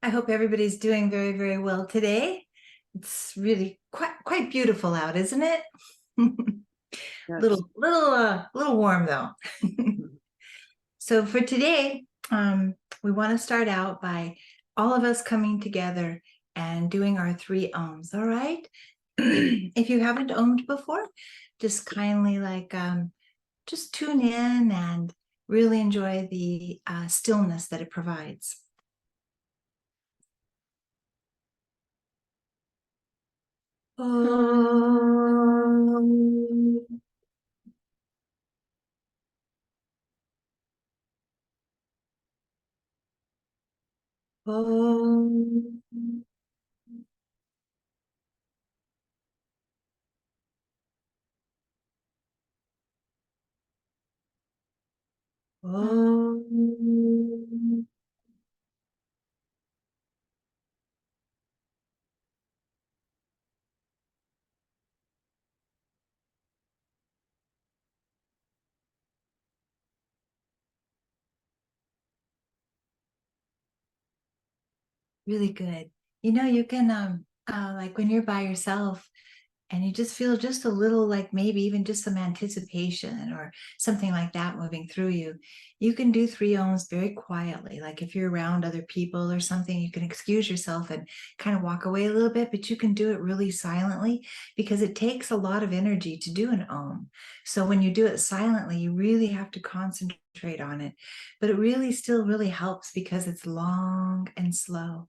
I hope everybody's doing very, very well today. It's really quite beautiful out, isn't it? Yes. Little warm though. So for today, we want to start out by all of us coming together and doing our three ohms. All right. If you haven't ohmed before, just kindly just tune in and really enjoy the stillness that it provides. Om. Om. Om. Really good. You can like when you're by yourself and you just feel just a little like maybe even just some anticipation or something like that moving through you, you can do three ohms very quietly. Like if you're around other people or something, you can excuse yourself and kind of walk away a little bit, but you can do it really silently because it takes a lot of energy to do an ohm. So when you do it silently, you really have to concentrate on it, but it really still really helps because it's long and slow.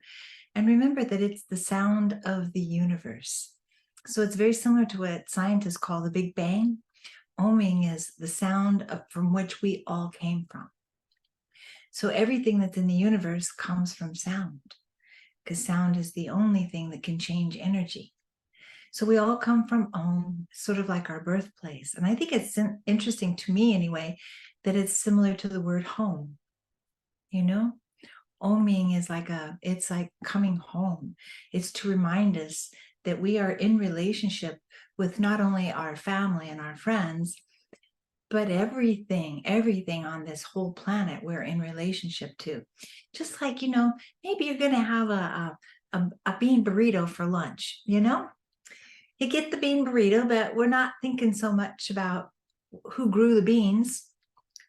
And remember that it's the sound of the universe. So it's very similar to what scientists call the Big Bang. Ohming is the sound from which we all came from. So everything that's in the universe comes from sound, because sound is the only thing that can change energy. So we all come from Ohm, sort of like our birthplace. And I think it's interesting to me anyway, that it's similar to the word home, you know? Oming is it's like coming home. It's to remind us that we are in relationship with not only our family and our friends, but everything on this whole planet we're in relationship to. Just like, maybe you're going to have a bean burrito for lunch, You get the bean burrito, but we're not thinking so much about who grew the beans,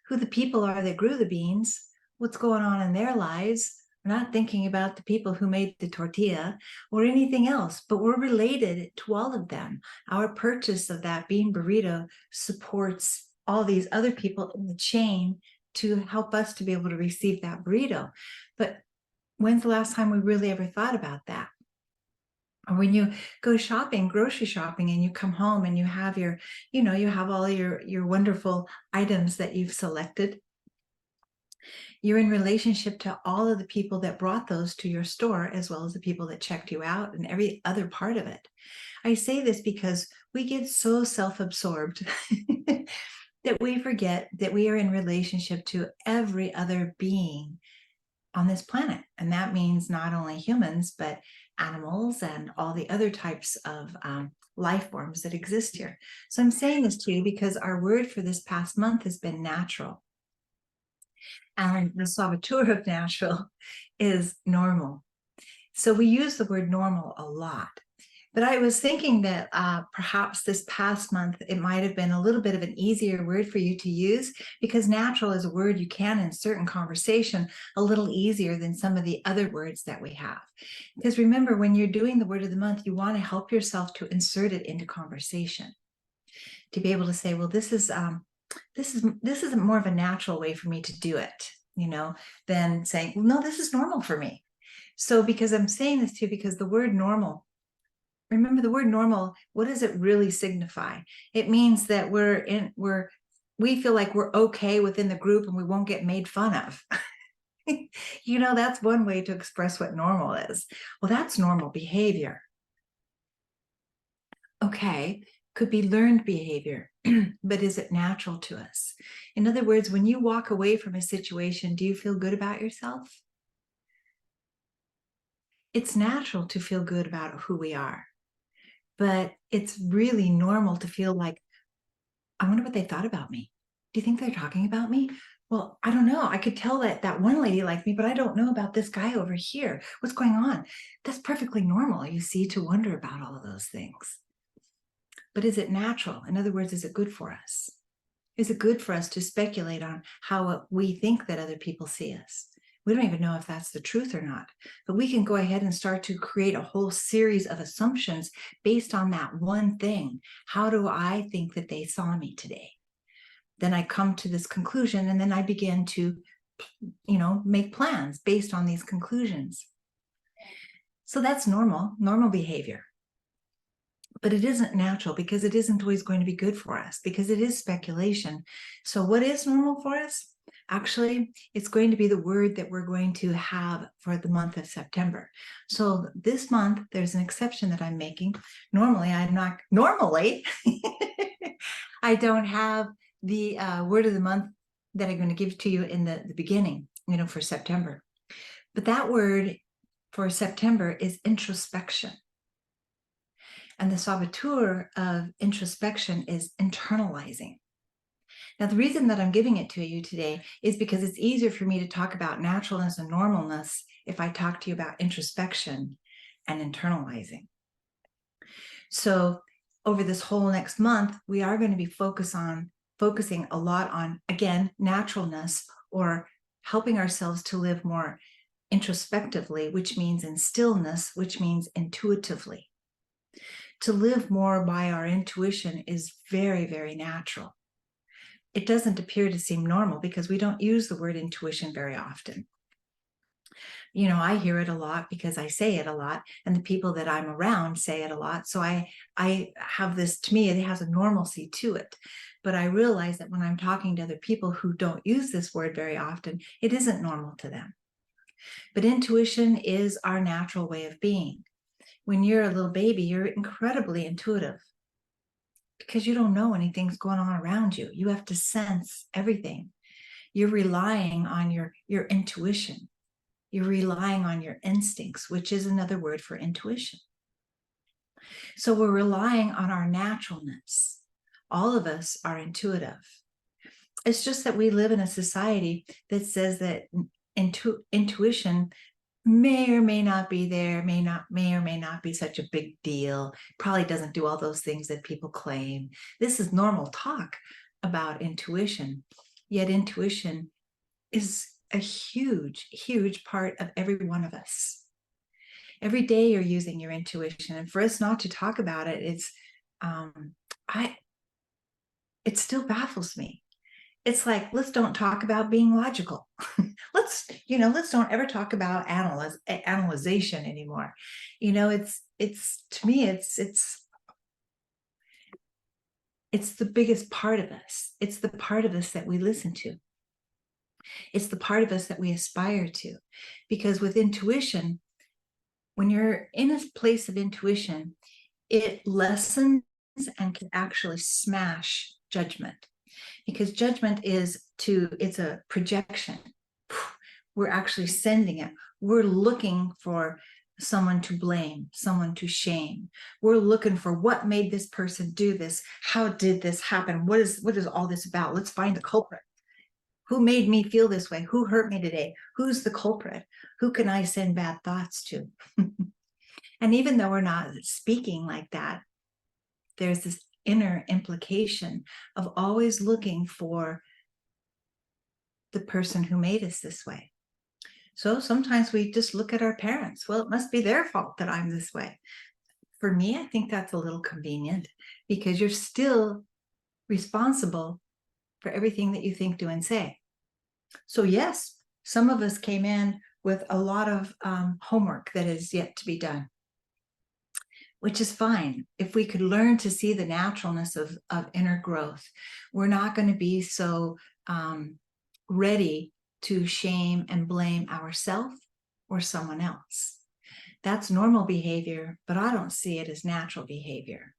who the people are that grew the beans, what's going on in their lives. We're not thinking about the people who made the tortilla or anything else, but we're related to all of them. Our purchase of that bean burrito supports all these other people in the chain to help us to be able to receive that burrito. But when's the last time we really ever thought about that? Or when you go shopping, grocery shopping, and you come home and you have you have all your wonderful items that you've selected. You're in relationship to all of the people that brought those to your store, as well as the people that checked you out and every other part of it. I say this because we get so self-absorbed that we forget that we are in relationship to every other being on this planet. And that means not only humans, but animals and all the other types of life forms that exist here. So I'm saying this to you because our word for this past month has been natural. And the saboteur of natural is normal. So we use the word normal a lot. But I was thinking that perhaps this past month, it might have been a little bit of an easier word for you to use because natural is a word you can insert in conversation a little easier than some of the other words that we have. Because remember, when you're doing the word of the month, you want to help yourself to insert it into conversation, to be able to say, well, this is more of a natural way for me to do it, than saying, well, no, this is normal for me. So because I'm saying this to you, because the word normal, remember the word normal, what does it really signify? It means that we feel like we're okay within the group and we won't get made fun of. That's one way to express what normal is. Well, that's normal behavior. Okay, could be learned behavior, but is it natural to us? In other words, when you walk away from a situation, do you feel good about yourself? It's natural to feel good about who we are, but it's really normal to feel like, I wonder what they thought about me. Do you think they're talking about me? well, I don't know. I could tell that that one lady liked me, but I don't know about this guy over here. What's going on? That's perfectly normal, you see, to wonder about all of those things. But is it natural? In other words, is it good for us? Is it good for us to speculate on how we think that other people see us? We don't even know if that's the truth or not, but we can go ahead and start to create a whole series of assumptions based on that one thing. How do I think that they saw me today? Then I come to this conclusion, and then I begin to, make plans based on these conclusions. So that's normal behavior. But it isn't natural, because it isn't always going to be good for us, because it is speculation. So what is normal for us? Actually, it's going to be the word that we're going to have for the month of September. So this month, there's an exception that I'm making. Normally, I don't have the word of the month that I'm going to give to you in the beginning, for September. But that word for September is introspection. And the saboteur of introspection is internalizing. Now, the reason that I'm giving it to you today is because it's easier for me to talk about naturalness and normalness if I talk to you about introspection and internalizing. So over this whole next month, we are going to be focusing a lot on, again, naturalness, or helping ourselves to live more introspectively, which means in stillness, which means intuitively. To live more by our intuition is very, very natural. It doesn't appear to seem normal because we don't use the word intuition very often. I hear it a lot because I say it a lot, and the people that I'm around say it a lot. So I have this, to me, it has a normalcy to it. But I realize that when I'm talking to other people who don't use this word very often, it isn't normal to them. But intuition is our natural way of being. When you're a little baby, you're incredibly intuitive because you don't know anything's going on around you. You have to sense everything. You're relying on your intuition. You're relying on your instincts, which is another word for intuition. So we're relying on our naturalness. All of us are intuitive. It's just that we live in a society that says that intuition may or may not be there, may or may not be such a big deal, probably doesn't do all those things that people claim. This is normal talk about intuition, yet intuition is a huge, huge part of every one of us. Every day you're using your intuition, and for us not to talk about it, it still baffles me. It's like, let's don't talk about being logical. let's don't ever talk about analyzation anymore. It's to me, it's the biggest part of us. It's the part of us that we listen to. It's the part of us that we aspire to. Because with intuition, when you're in a place of intuition, it lessens and can actually smash judgment. Because judgment it's a projection. We're actually sending it. We're looking for someone to blame, someone to shame. We're looking for what made this person do this. How did this happen? What is all this about? Let's find the culprit. Who made me feel this way? Who hurt me today? Who's the culprit? Who can I send bad thoughts to? And even though we're not speaking like that, there's this inner implication of always looking for the person who made us this way. So sometimes we just look at our parents. Well, it must be their fault that I'm this way. For me, I think that's a little convenient, because you're still responsible for everything that you think, do, and say. So yes, some of us came in with a lot of homework that is yet to be done, which is fine. If we could learn to see the naturalness of inner growth, we're not going to be so ready to shame and blame ourselves or someone else. That's normal behavior, but I don't see it as natural behavior.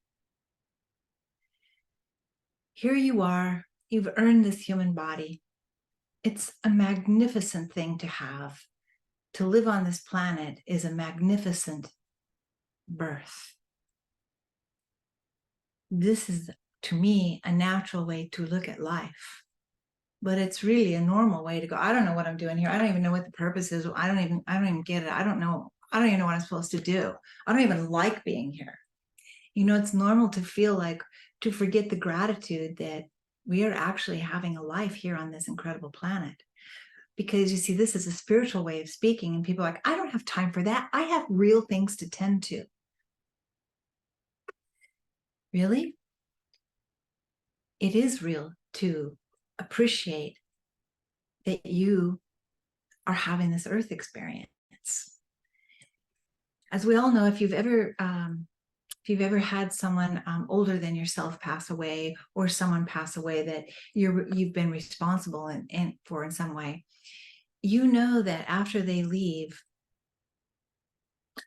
Here you are, you've earned this human body. It's a magnificent thing to have. To live on this planet is a magnificent birth. This is, to me, a natural way to look at life. but it's really a normal way to go. I don't know what I'm doing here. I don't even know what the purpose is. I don't even get it. I don't know. I don't even know what I'm supposed to do. I don't even like being here. It's normal to feel like, to forget the gratitude that we are actually having a life here on this incredible planet. Because you see, this is a spiritual way of speaking, and people are like, I don't have time for that. I have real things to tend to. Really? It is real to appreciate that you are having this earth experience. As we all know, if you've ever had someone older than yourself pass away, or someone pass away that you've been responsible for in some way, you know that after they leave,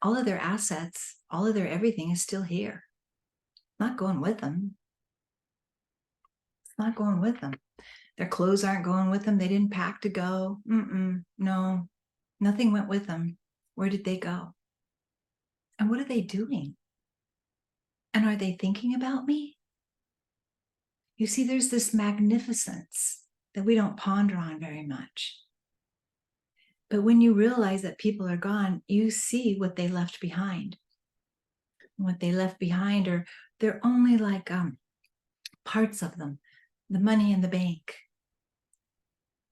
all of their assets, all of their everything is still here. Not going with them. It's not going with them. Their clothes aren't going with them. They didn't pack to go. No, nothing went with them. Where did they go? And what are they doing? And are they thinking about me? You see, there's this magnificence that we don't ponder on very much. But when you realize that people are gone, you see what they left behind. What they left behind are, they're only like parts of them. The money in the bank,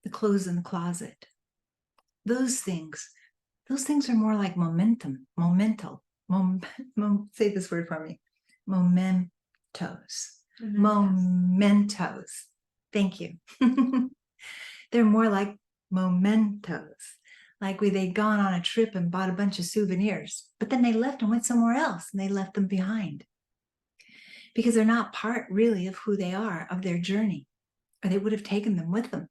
the clothes in the closet. Those things are more like say this word for me. Mementos. Mementos. Thank you. They're more like mementos. Like they'd gone on a trip and bought a bunch of souvenirs, but then they left and went somewhere else, and they left them behind. Because they're not part really of who they are, of their journey, or they would have taken them with them.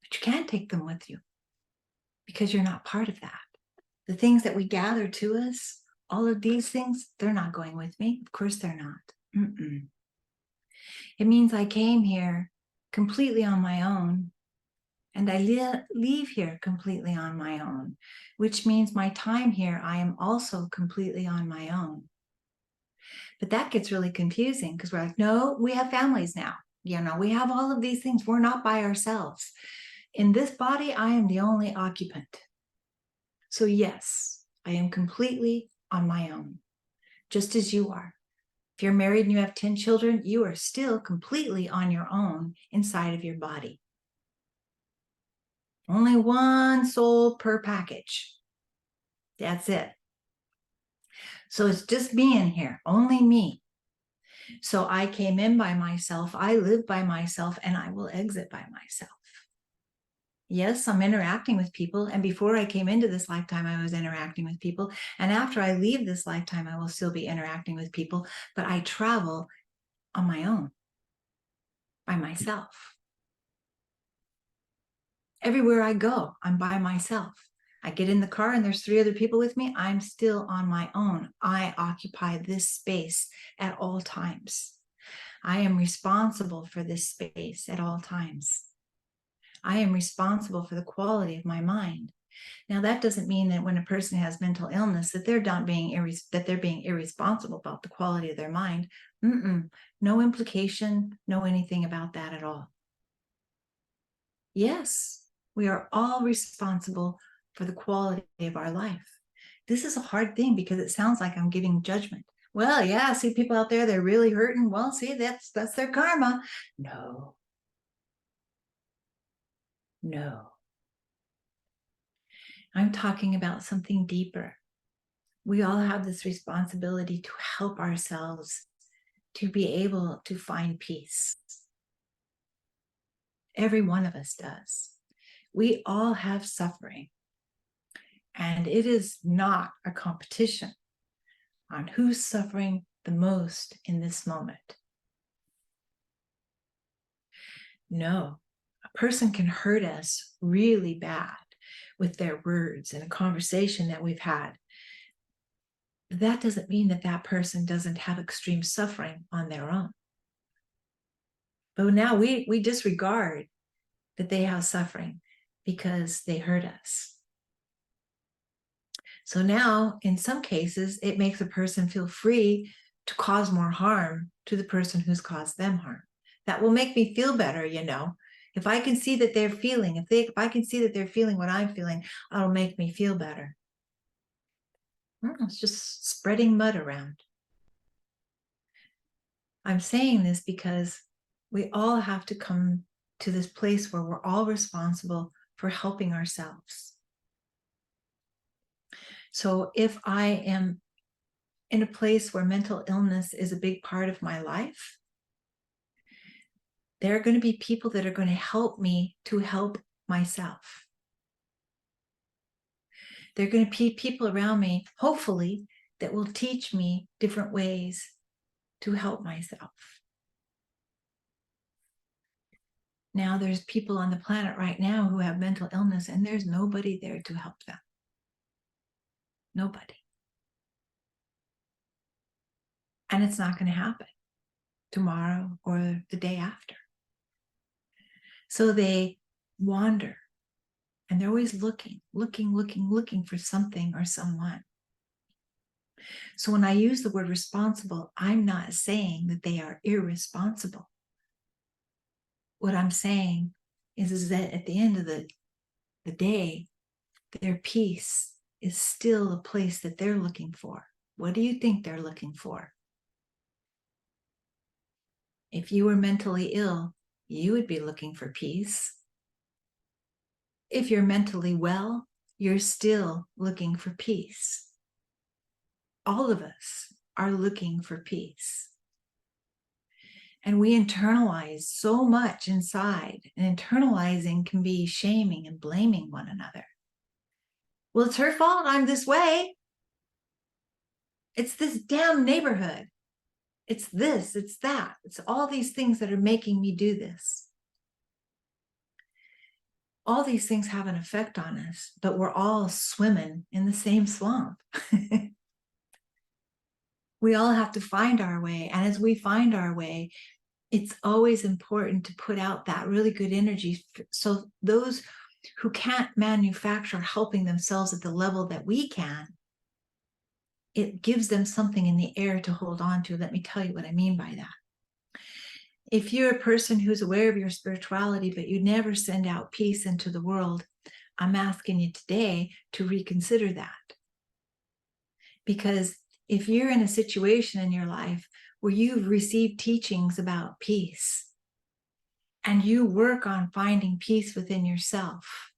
But you can't take them with you because you're not part of that. The things that we gather to us, all of these things, they're not going with me. Of course they're not. It means I came here completely on my own, and I leave here completely on my own, which means my time here, I am also completely on my own. But that gets really confusing because we're like, no, we have families now. We have all of these things. We're not by ourselves. In this body, I am the only occupant. So yes, I am completely on my own, just as you are. If you're married and you have 10 children, you are still completely on your own inside of your body. Only one soul per package. That's it. So it's just me in here, only me. So I came in by myself, I live by myself, and I will exit by myself. Yes, I'm interacting with people. And before I came into this lifetime, I was interacting with people. And after I leave this lifetime, I will still be interacting with people. But I travel on my own, by myself. Everywhere I go, I'm by myself. I get in the car and there's 3 other people with me. I'm still on my own. I occupy this space at all times. I am responsible for this space at all times. I am responsible for the quality of my mind. Now, that doesn't mean that when a person has mental illness that they're being irresponsible about the quality of their mind. No implication, no anything about that at all. Yes, we are all responsible for the quality of our life. This is a hard thing because it sounds like I'm giving judgment. Well, yeah, see people out there, they're really hurting. Well, see, that's their karma. No. I'm talking about something deeper. We all have this responsibility to help ourselves to be able to find peace. Every one of us does. We all have suffering. And it is not a competition on who's suffering the most in this moment. No, a person can hurt us really bad with their words in a conversation that we've had. That doesn't mean that that person doesn't have extreme suffering on their own. But now we disregard that they have suffering because they hurt us. So now, in some cases, it makes a person feel free to cause more harm to the person who's caused them harm. That will make me feel better, If I can see that they're feeling, if I can see that they're feeling what I'm feeling, it'll make me feel better. It's just spreading mud around. I'm saying this because we all have to come to this place where we're all responsible for helping ourselves. So if I am in a place where mental illness is a big part of my life, there are going to be people that are going to help me to help myself. There are going to be people around me, hopefully, that will teach me different ways to help myself. Now, there's people on the planet right now who have mental illness, and there's nobody there to help them. Nobody. And it's not going to happen tomorrow or the day after. So they wander, and they're always looking for something or someone. So when I use the word responsible, I'm not saying that they are irresponsible. What I'm saying is that at the end of the day, their peace is still the place that they're looking for. What do you think they're looking for? If you were mentally ill, you would be looking for peace. If you're mentally well, you're still looking for peace. All of us are looking for peace. And we internalize so much inside, and internalizing can be shaming and blaming one another. Well, it's her fault I'm this way. It's this damn neighborhood. It's this, it's that. It's all these things that are making me do this. All these things have an effect on us, but we're all swimming in the same swamp. We all have to find our way. And as we find our way, it's always important to put out that really good energy. So those who can't manufacture helping themselves at the level that we can, it gives them something in the air to hold on to. Let me tell you what I mean by that. If you're a person who's aware of your spirituality, but you never send out peace into the world, I'm asking you today to reconsider that. Because if you're in a situation in your life where you've received teachings about peace and you work on finding peace within yourself,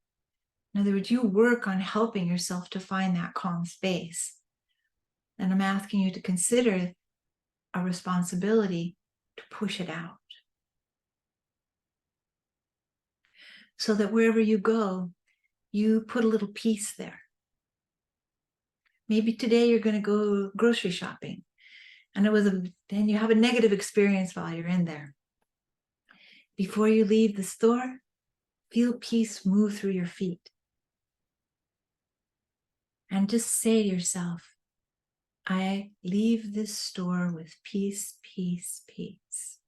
in other words, you work on helping yourself to find that calm space, then I'm asking you to consider a responsibility to push it out. So that wherever you go, you put a little peace there. Maybe today you're going to go grocery shopping, and then you have a negative experience while you're in there. Before you leave the store, feel peace move through your feet. And just say to yourself, I leave this store with peace, peace, peace.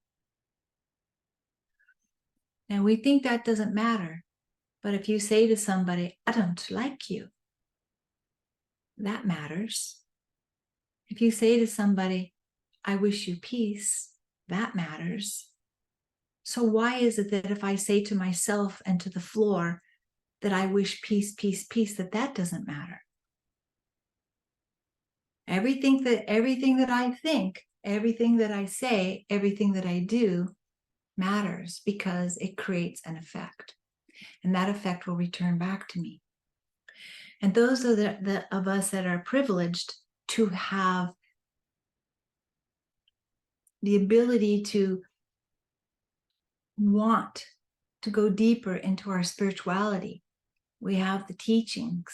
Now we think that doesn't matter, but if you say to somebody, I don't like you, that matters. If you say to somebody, I wish you peace, that matters. So why is it that if I say to myself and to the floor that I wish peace, peace, peace, that doesn't matter? Everything that I think, everything that I say, everything that I do matters because it creates an effect. And that effect will return back to me. And those are the of us that are privileged to have the ability to want to go deeper into our spirituality. We have the teachings.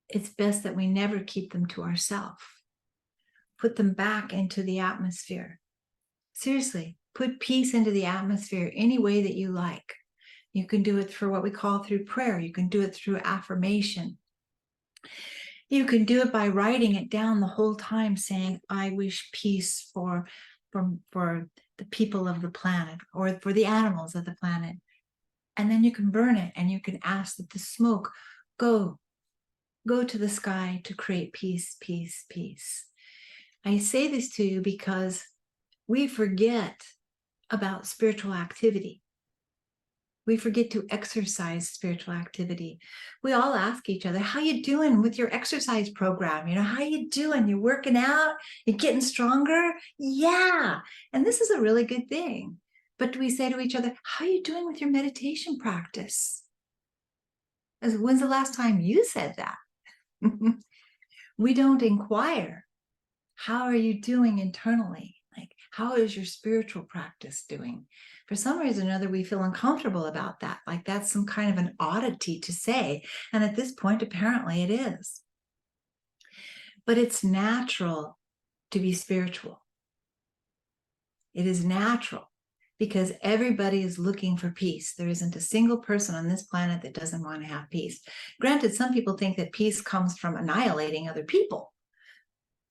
It's best that we never keep them to ourselves. Put them back into the atmosphere. Seriously, put peace into the atmosphere any way that you like. You can do it for what we call through prayer. You can do it through affirmation. You can do it by writing it down the whole time, saying, I wish peace for the people of the planet or for the animals of the planet. And then you can burn it and you can ask that the smoke go to the sky to create peace, peace, peace. I say this to you because we forget about spiritual activity. We forget to exercise spiritual activity. We all ask each other, how you doing with your exercise program? How you doing? You working out? You getting stronger? Yeah. And this is a really good thing. But do we say to each other, how you doing with your meditation practice? When's the last time you said that? We don't inquire. How are you doing internally? Like, how is your spiritual practice doing? For some reason or another, we feel uncomfortable about that. Like that's some kind of an oddity to say. And at this point, apparently it is. But it's natural to be spiritual. It is natural because everybody is looking for peace. There isn't a single person on this planet that doesn't want to have peace. Granted, some people think that peace comes from annihilating other people,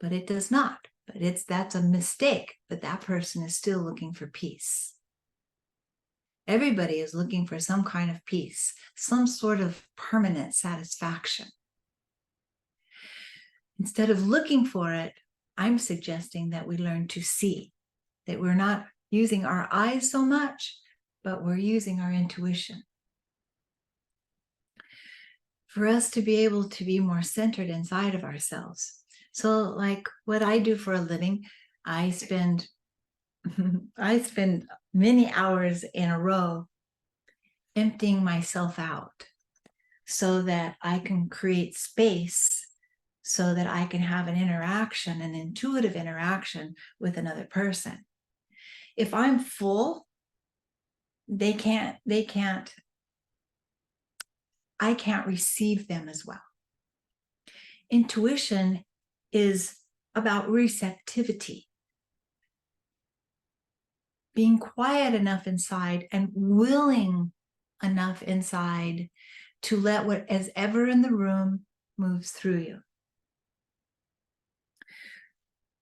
but it does not. But that's a mistake, but that person is still looking for peace. Everybody is looking for some kind of peace, some sort of permanent satisfaction. Instead of looking for it, I'm suggesting that we learn to see, that we're not using our eyes so much, but we're using our intuition. For us to be able to be more centered inside of ourselves. So like what I do for a living, I spend many hours in a row emptying myself out so that I can create space so that I can have an interaction, an intuitive interaction with another person. If I'm full, I can't receive them as well. Intuition is about receptivity. Being quiet enough inside and willing enough inside to let what is ever in the room moves through you.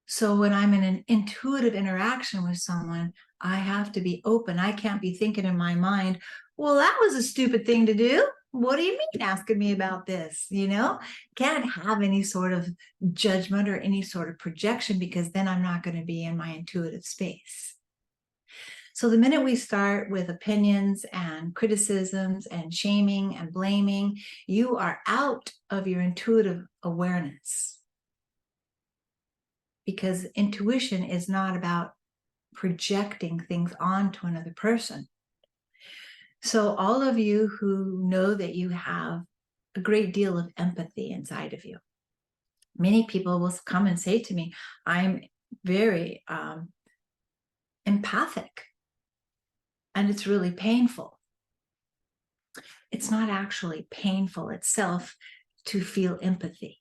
So when I'm in an intuitive interaction with someone, I have to be open. I can't be thinking in my mind, well, that was a stupid thing to do. What do you mean asking me about this? Can't have any sort of judgment or any sort of projection because then I'm not going to be in my intuitive space. So the minute we start with opinions and criticisms and shaming and blaming, you are out of your intuitive awareness. Because intuition is not about projecting things onto another person. So all of you who know that you have a great deal of empathy inside of you, many people will come and say to me, I'm very empathic, and it's really painful. It's not actually painful itself to feel empathy.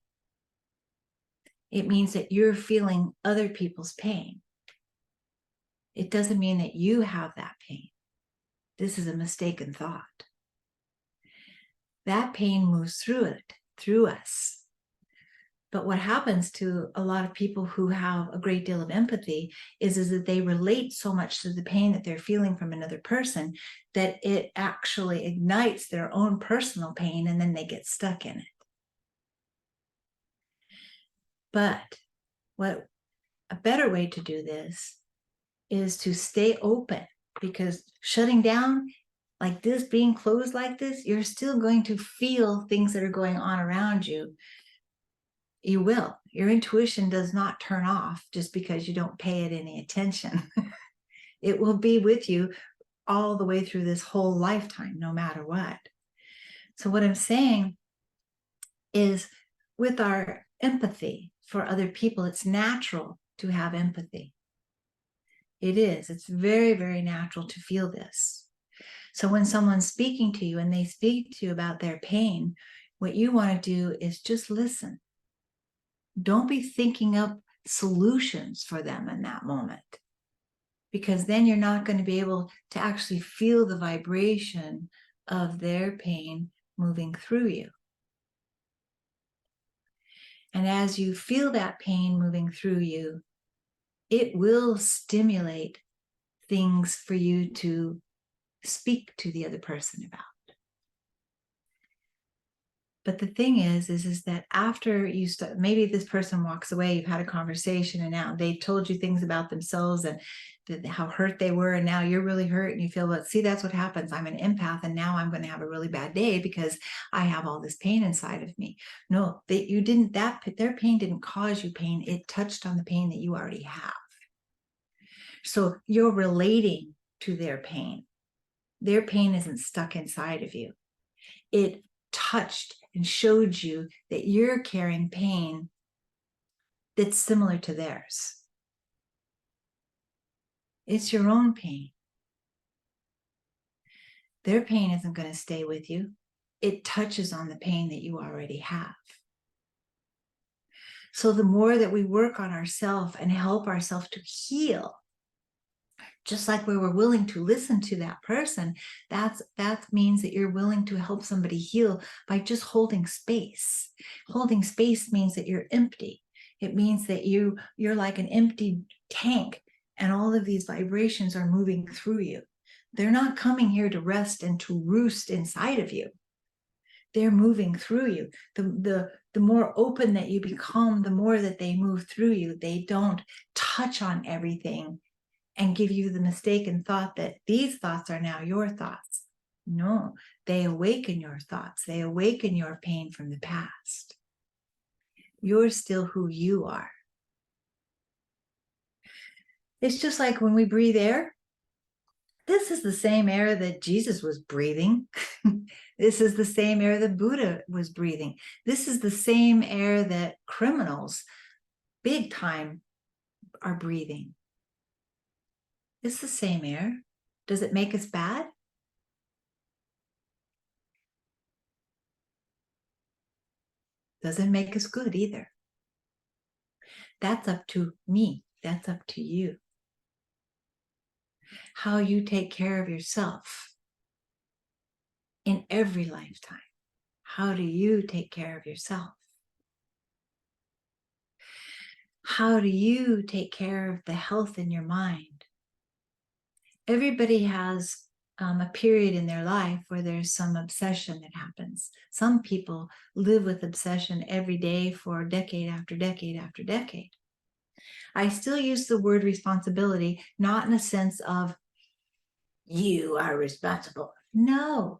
It means that you're feeling other people's pain. It doesn't mean that you have that pain. This is a mistaken thought. That pain moves through us. But what happens to a lot of people who have a great deal of empathy is that they relate so much to the pain that they're feeling from another person that it actually ignites their own personal pain, and then they get stuck in it. But what a better way to do this is to stay open, because shutting down like this, being closed like this, you're still going to feel things that are going on around you. You will. Your intuition does not turn off just because you don't pay it any attention. It will be with you all the way through this whole lifetime, no matter what. So what I'm saying is, with our empathy for other people, it's natural to have empathy. It is. It's very, very natural to feel this. So when someone's speaking to you and they speak to you about their pain, what you want to do is just listen. Don't be thinking up solutions for them in that moment, because then you're not going to be able to actually feel the vibration of their pain moving through you. And as you feel that pain moving through you, it will stimulate things for you to speak to the other person about. But the thing is that after you start, maybe this person walks away, you've had a conversation and now they told you things about themselves and how hurt they were. And now you're really hurt and you feel, well, see, that's what happens. I'm an empath and now I'm going to have a really bad day because I have all this pain inside of me. No, their pain didn't cause you pain. It touched on the pain that you already have. So you're relating to their pain. Their pain isn't stuck inside of you. It touched and showed you that you're carrying pain that's similar to theirs. It's your own pain. Their pain isn't going to stay with you. It touches on the pain that you already have. So the more that we work on ourselves and help ourselves to heal, just like we were willing to listen to that person, that means that you're willing to help somebody heal by just holding space. Holding space means that you're empty. It means that you're like an empty tank and all of these vibrations are moving through you. They're not coming here to rest and to roost inside of you. They're moving through you. The more open that you become, the more that they move through you. They don't touch on everything and give you the mistaken thought that these thoughts are now your thoughts. No, they awaken your thoughts. They awaken your pain from the past. You're still who you are. It's just like when we breathe air. This is the same air that Jesus was breathing. This is the same air that Buddha was breathing. This is the same air that criminals, big time, are breathing. It's the same air. Does it make us bad? Doesn't make us good either. That's up to me. That's up to you. How you take care of yourself in every lifetime. How do you take care of yourself? How do you take care of the health in your mind? Everybody has a period in their life where there's some obsession that happens. Some people live with obsession every day for decade after decade after decade. I still use the word responsibility, not in a sense of you are responsible. No.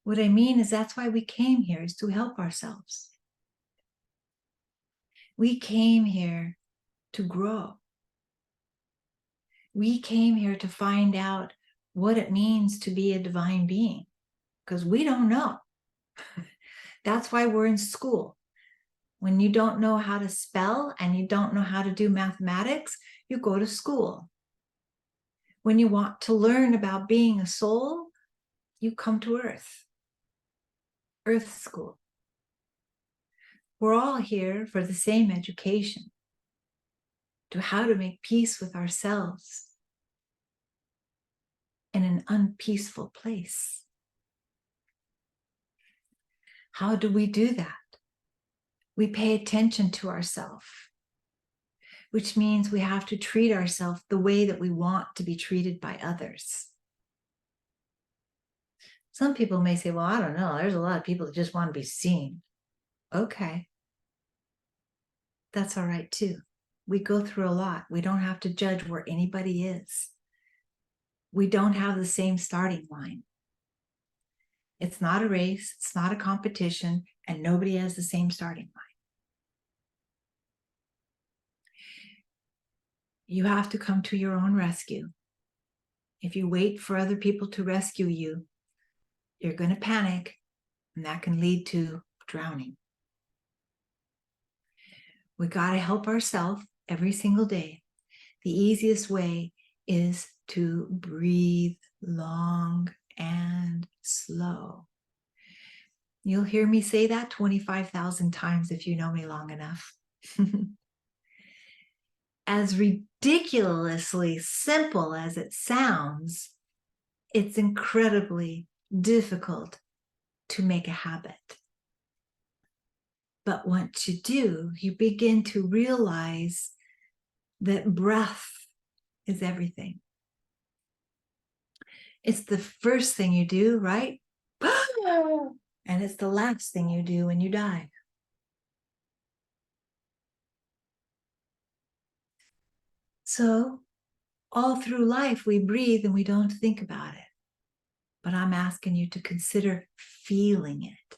What I mean is that's why we came here, is to help ourselves. We came here to grow. We came here to find out what it means to be a divine being, because we don't know. That's why we're in school. When you don't know how to spell and you don't know how to do mathematics, you go to school. When you want to learn about being a soul, you come to Earth. Earth School. We're all here for the same education, to how to make peace with ourselves in an unpeaceful place. How do we do that? We pay attention to ourselves, which means we have to treat ourselves the way that we want to be treated by others. Some people may say, well, I don't know, there's a lot of people that just want to be seen. Okay. That's all right too. We go through a lot. We don't have to judge where anybody is. We don't have the same starting line. It's not a race, it's not a competition, and nobody has the same starting line. You have to come to your own rescue. If you wait for other people to rescue you, you're going to panic, and that can lead to drowning. We got to help ourselves every single day. The easiest way is to breathe long and slow. You'll hear me say that 25,000 times if you know me long enough. As ridiculously simple as it sounds, it's incredibly difficult to make a habit. But once you do, you begin to realize that breath is everything. It's the first thing you do, right? And it's the last thing you do when you die. So all through life, we breathe and we don't think about it. But I'm asking you to consider feeling it,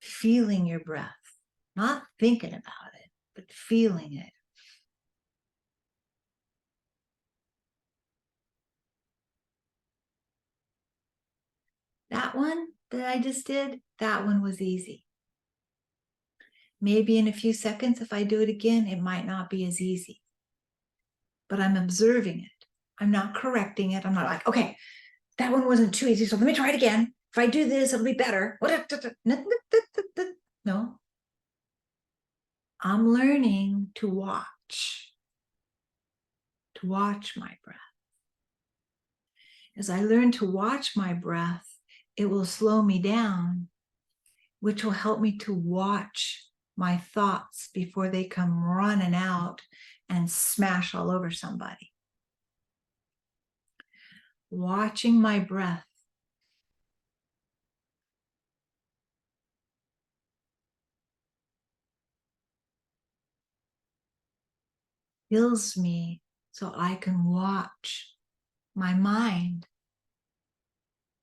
feeling your breath, not thinking about it, but feeling it. That one that I just did, that one was easy. Maybe in a few seconds, if I do it again, it might not be as easy. But I'm observing it. I'm not correcting it. I'm not like, okay, that one wasn't too easy, so let me try it again. If I do this, it'll be better. No. I'm learning to watch my breath. As I learn to watch my breath, it will slow me down, which will help me to watch my thoughts before they come running out and smash all over somebody. Watching my breath fills me so I can watch my mind,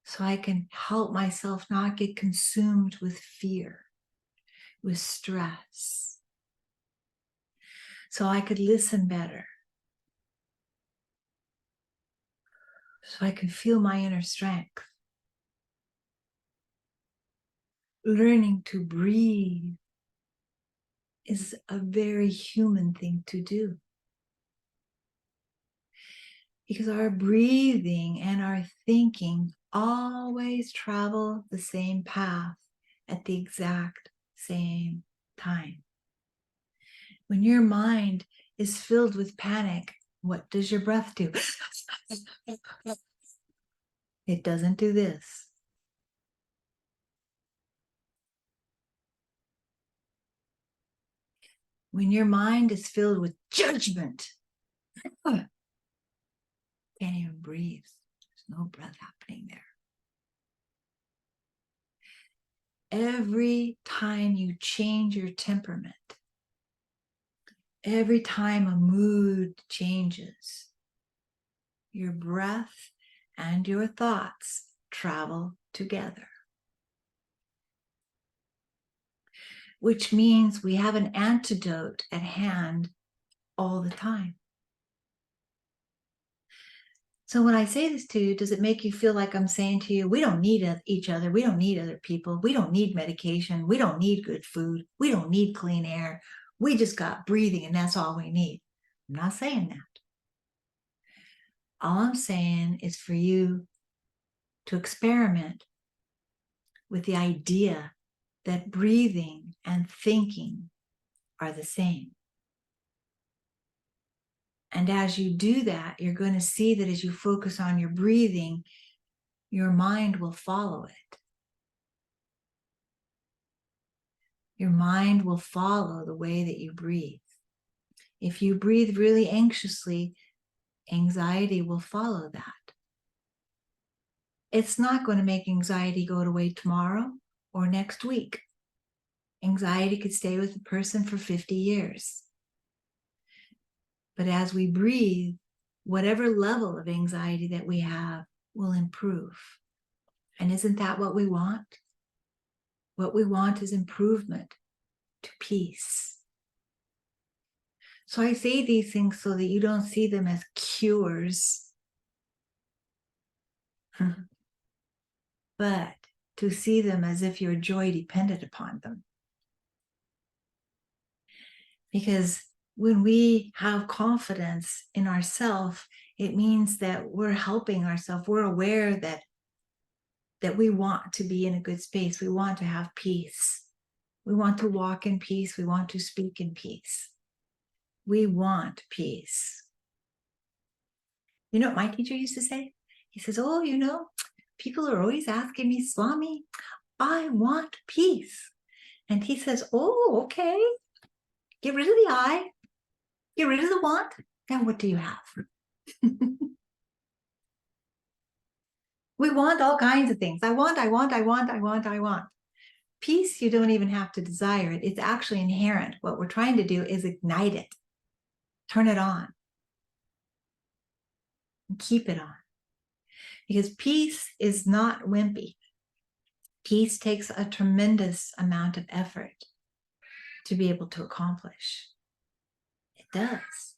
so I can help myself not get consumed with fear, with stress, so I could listen better, so I can feel my inner strength. Learning to breathe is a very human thing to do. Because our breathing and our thinking always travel the same path at the exact same time. When your mind is filled with panic, what does your breath do? It doesn't do this. When your mind is filled with judgment, can't even breathe. There's no breath happening there. Every time you change your temperament, every time a mood changes, your breath and your thoughts travel together. Which means we have an antidote at hand all the time. So when I say this to you, does it make you feel like I'm saying to you, we don't need each other, we don't need other people, we don't need medication, we don't need good food, we don't need clean air, we just got breathing and that's all we need? I'm not saying that. All I'm saying is for you to experiment with the idea that breathing and thinking are the same. And as you do that, you're going to see that as you focus on your breathing, your mind will follow it. Your mind will follow the way that you breathe. If you breathe really anxiously, anxiety will follow that. It's not going to make anxiety go away tomorrow or next week. Anxiety could stay with the person for 50 years. But as we breathe, whatever level of anxiety that we have will improve. And isn't that what we want? What we want is improvement to peace. So I say these things so that you don't see them as cures, but to see them as if your joy depended upon them. Because when we have confidence in ourselves, it means that we're helping ourselves. We're aware that we want to be in a good space. We want to have peace. We want to walk in peace. We want to speak in peace. We want peace. You know what my teacher used to say? He says, oh, you know, people are always asking me, Swami, I want peace. And he says, oh, okay. Get rid of the I. Get rid of the want. Now what do you have? We want all kinds of things. I want. Peace, you don't even have to desire it. It's actually inherent. What we're trying to do is ignite it, turn it on, and keep it on. Because peace is not wimpy. Peace takes a tremendous amount of effort to be able to accomplish. It does.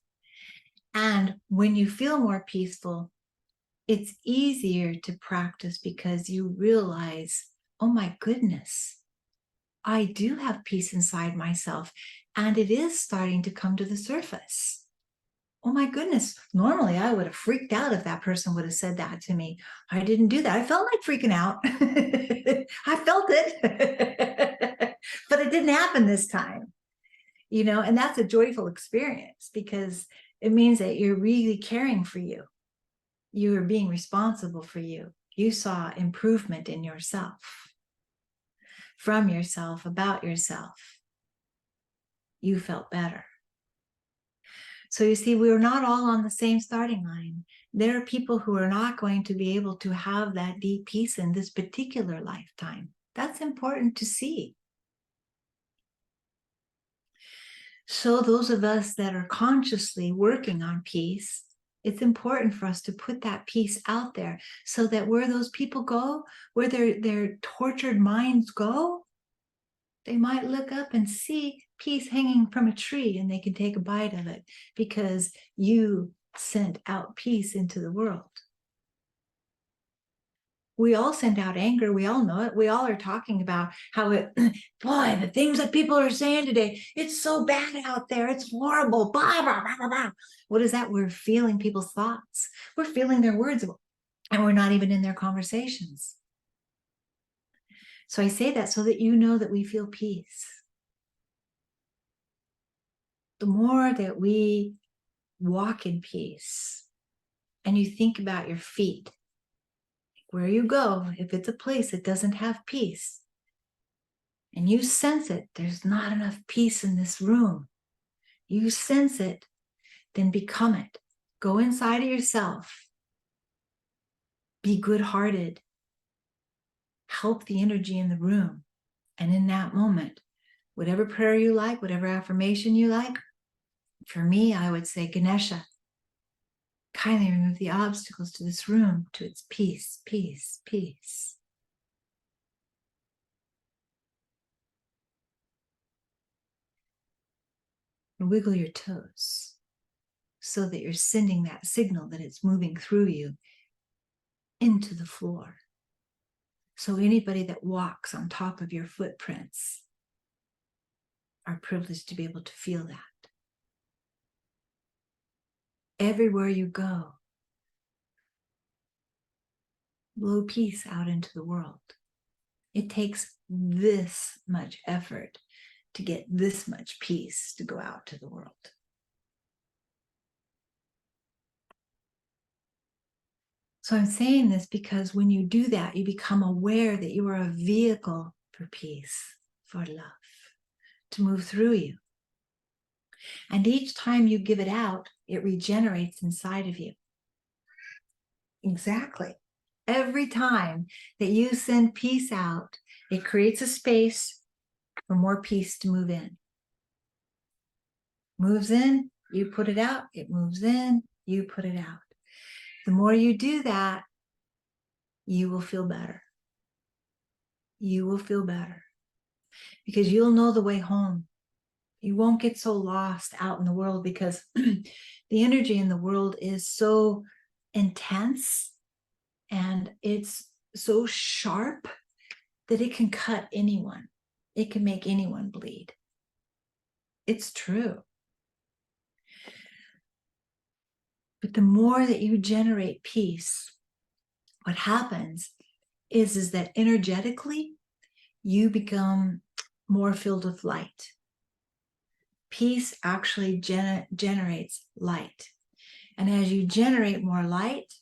And when you feel more peaceful, it's easier to practice because you realize, oh my goodness, I do have peace inside myself, and it is starting to come to the surface. Oh my goodness, normally I would have freaked out if that person would have said that to me. I didn't do that. I felt like freaking out. I felt it, but it didn't happen this time, and that's a joyful experience because it means that you're really caring for you. You are being responsible for you. You saw improvement in yourself, from yourself, about yourself. You felt better. So you see, we're not all on the same starting line. There are people who are not going to be able to have that deep peace in this particular lifetime. That's important to see. So those of us that are consciously working on peace, it's important for us to put that peace out there so that where those people go, where their tortured minds go, they might look up and see peace hanging from a tree and they can take a bite of it because you sent out peace into the world. We all send out anger. We all know it. We all are talking about how boy, the things that people are saying today, it's so bad out there. It's horrible. Blah, blah, blah, blah, blah. What is that? We're feeling people's thoughts. We're feeling their words, and we're not even in their conversations. So I say that so that you know that we feel peace. The more that we walk in peace and you think about your feet, where you go, if it's a place that doesn't have peace, and you sense it, there's not enough peace in this room. You sense it, then become it. Go inside of yourself. Be good-hearted. Help the energy in the room. And in that moment, whatever prayer you like, whatever affirmation you like, for me, I would say, Ganesha, kindly remove the obstacles to this room, to its peace, peace, peace. And wiggle your toes so that you're sending that signal that it's moving through you into the floor. So anybody that walks on top of your footprints are privileged to be able to feel that. Everywhere you go, blow peace out into the world. It takes this much effort to get this much peace to go out to the world. So I'm saying this because when you do that, you become aware that you are a vehicle for peace, for love, to move through you. And each time you give it out, it regenerates inside of you. Exactly. Every time that you send peace out, it creates a space for more peace to move in. Moves in, you put it out. It moves in, you put it out. The more you do that, you will feel better. You will feel better because you'll know the way home. You won't get so lost out in the world because the energy in the world is so intense and it's so sharp that it can cut anyone. It can make anyone bleed. It's true. But the more that you generate peace, what happens is that energetically, you become more filled with light. Peace actually generates light. And as you generate more light,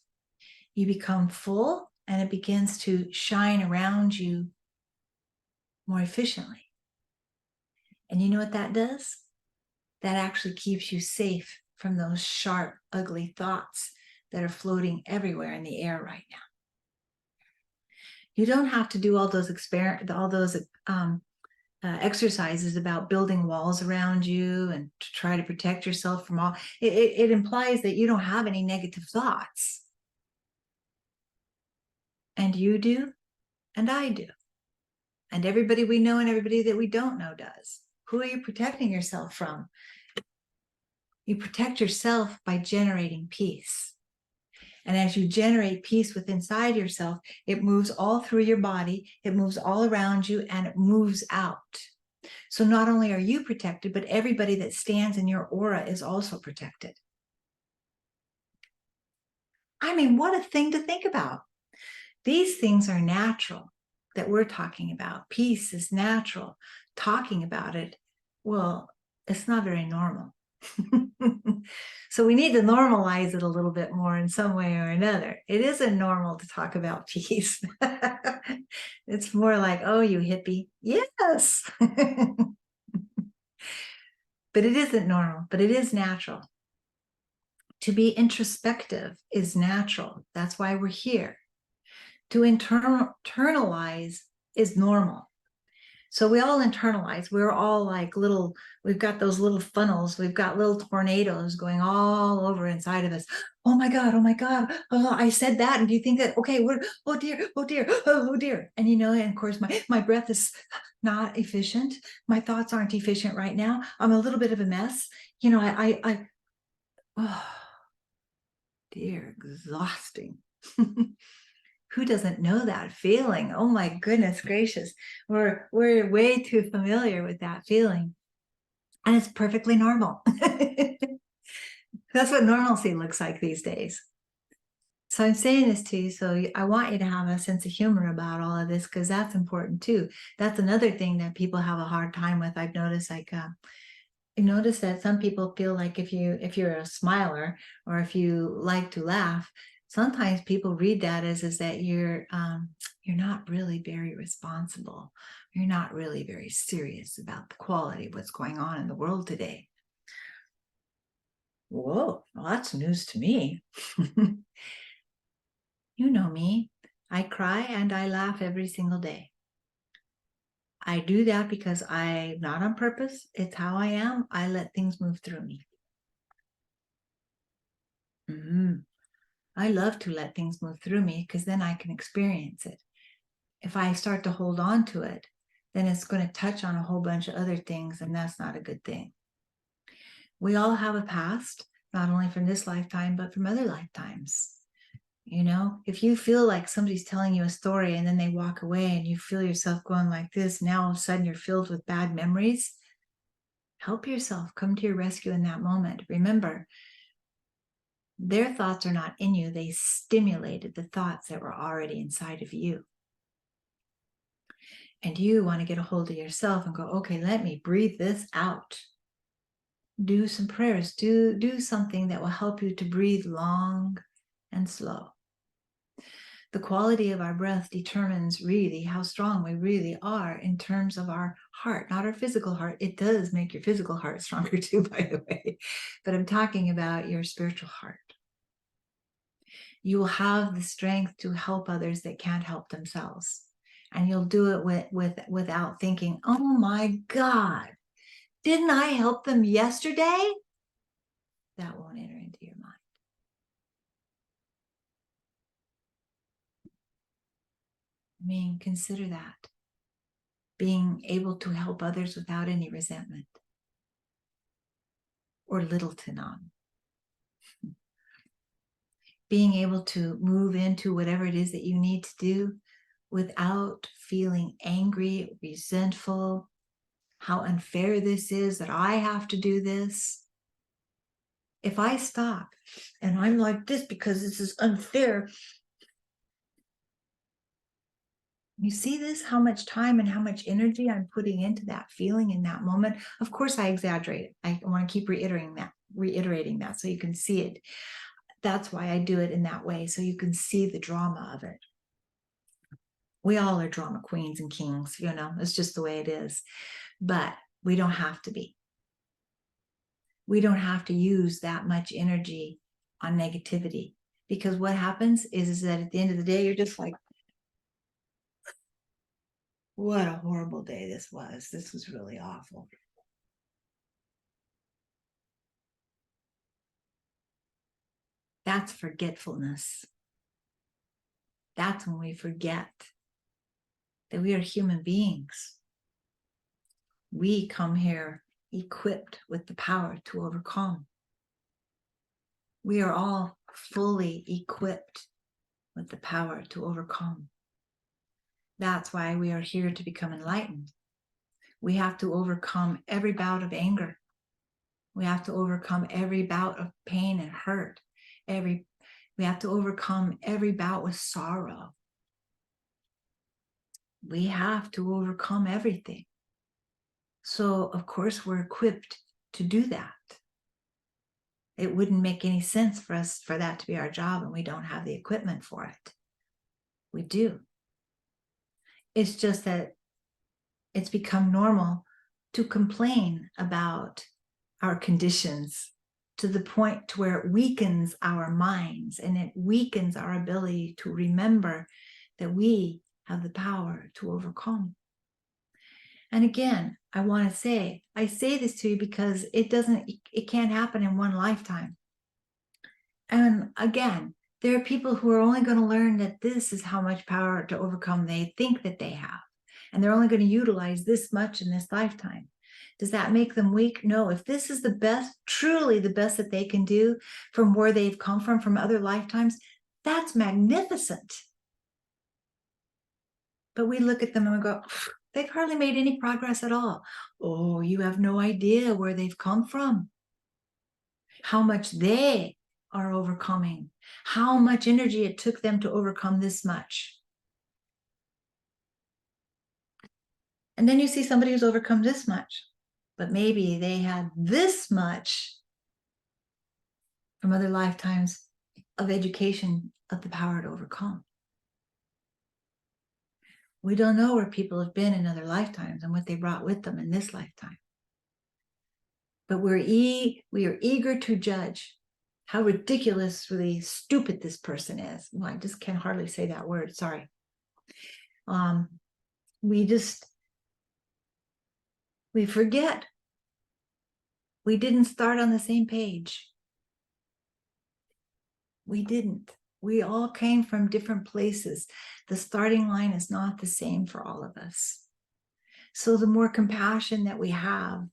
you become full and it begins to shine around you more efficiently. And you know what that does? That actually keeps you safe from those sharp, ugly thoughts that are floating everywhere in the air right now. You don't have to do all those exercises about building walls around you and to try to protect yourself from all. It implies that you don't have any negative thoughts. And you do, and I do. And everybody we know and everybody that we don't know does. Who are you protecting yourself from? You protect yourself by generating peace. And as you generate peace within inside yourself, it moves all through your body, it moves all around you, and it moves out. So not only are you protected, but everybody that stands in your aura is also protected. I mean, what a thing to think about. These things are natural that we're talking about. Peace is natural. Talking about it, well, it's not very normal. So we need to normalize it a little bit more in some way or another. It isn't normal to talk about peace. It's more like, oh, you hippie. Yes. But it isn't normal, but it is natural. To be introspective is natural. That's why we're here. To internalize is normal. So we all internalize. We're all like little, we've got those little funnels. We've got little tornadoes going all over inside of us. Oh my God, oh my God. Oh, I said that. And do you think that, okay, we're, oh dear, oh dear, oh dear. And you know, and of course my breath is not efficient. My thoughts aren't efficient right now. I'm a little bit of a mess. You know, oh dear, exhausting. Who doesn't know that feeling? Oh my goodness gracious. We're way too familiar with that feeling. And it's perfectly normal. That's what normalcy looks like these days. So I'm saying this to you, so I want you to have a sense of humor about all of this, because that's important too. That's another thing that people have a hard time with. I've noticed, like, I noticed that some people feel like if you're a smiler, or if you like to laugh, sometimes people read that as that you're not really very responsible. You're not really very serious about the quality of what's going on in the world today. Whoa, well, that's news to me. You know me. I cry and I laugh every single day. I do that because not on purpose. It's how I am. I let things move through me. I love to let things move through me, because then I can experience it. If I start to hold on to it, then it's going to touch on a whole bunch of other things, and that's not a good thing. We all have a past, not only from this lifetime, but from other lifetimes. You know, if you feel like somebody's telling you a story and then they walk away and you feel yourself going like this, now all of a sudden you're filled with bad memories, help yourself, come to your rescue in that moment. Remember, their thoughts are not in you. They stimulated the thoughts that were already inside of you. And you want to get a hold of yourself and go, okay, let me breathe this out. Do some prayers. Do something that will help you to breathe long and slow. The quality of our breath determines really how strong we really are in terms of our heart, not our physical heart. It does make your physical heart stronger too, by the way. But I'm talking about your spiritual heart. You will have the strength to help others that can't help themselves. And you'll do it without thinking, oh my God, didn't I help them yesterday? That won't enter into your mind. I mean, consider that. Being able to help others without any resentment, or little to none. Being able to move into whatever it is that you need to do without feeling angry, resentful, how unfair this is that I have to do this. If I stop and I'm like this because this is unfair, you see this, how much time and how much energy I'm putting into that feeling in that moment. Of course, I exaggerate it. I want to keep reiterating that so you can see it. That's why I do it in that way, so you can see the drama of it. We all are drama queens and kings, you know, it's just the way it is. But we don't have to be. We don't have to use that much energy on negativity, because what happens is that at the end of the day, you're just like, What a horrible day this was. This was really awful. That's forgetfulness. That's when we forget that we are human beings. We come here equipped with the power to overcome. We are all fully equipped with the power to overcome. That's why we are here to become enlightened. We have to overcome every bout of anger. We have to overcome every bout of pain and hurt. We have to overcome every bout with sorrow. We have to overcome everything. So, of course, we're equipped to do that. It wouldn't make any sense for us for that to be our job, and we don't have the equipment for it. We do. It's just that it's become normal to complain about our conditions to the point to where it weakens our minds and it weakens our ability to remember that we have the power to overcome. And again, I want to say, I say this to you because it can't happen in one lifetime. And again, there are people who are only going to learn that this is how much power to overcome they think that they have. And they're only going to utilize this much in this lifetime. Does that make them weak? No. If this is the best, truly the best that they can do from where they've come from other lifetimes, that's magnificent. But we look at them and we go, they've hardly made any progress at all. Oh, you have no idea where they've come from, how much they are overcoming, how much energy it took them to overcome this much. And then you see somebody who's overcome this much, but maybe they had this much from other lifetimes of education of the power to overcome. We don't know where people have been in other lifetimes and what they brought with them in this lifetime. But we are eager to judge how ridiculously stupid this person is. Well, I just can hardly say that word, sorry. We forget. We didn't start on the same page. We didn't. We all came from different places. The starting line is not the same for all of us. So the more compassion that we have,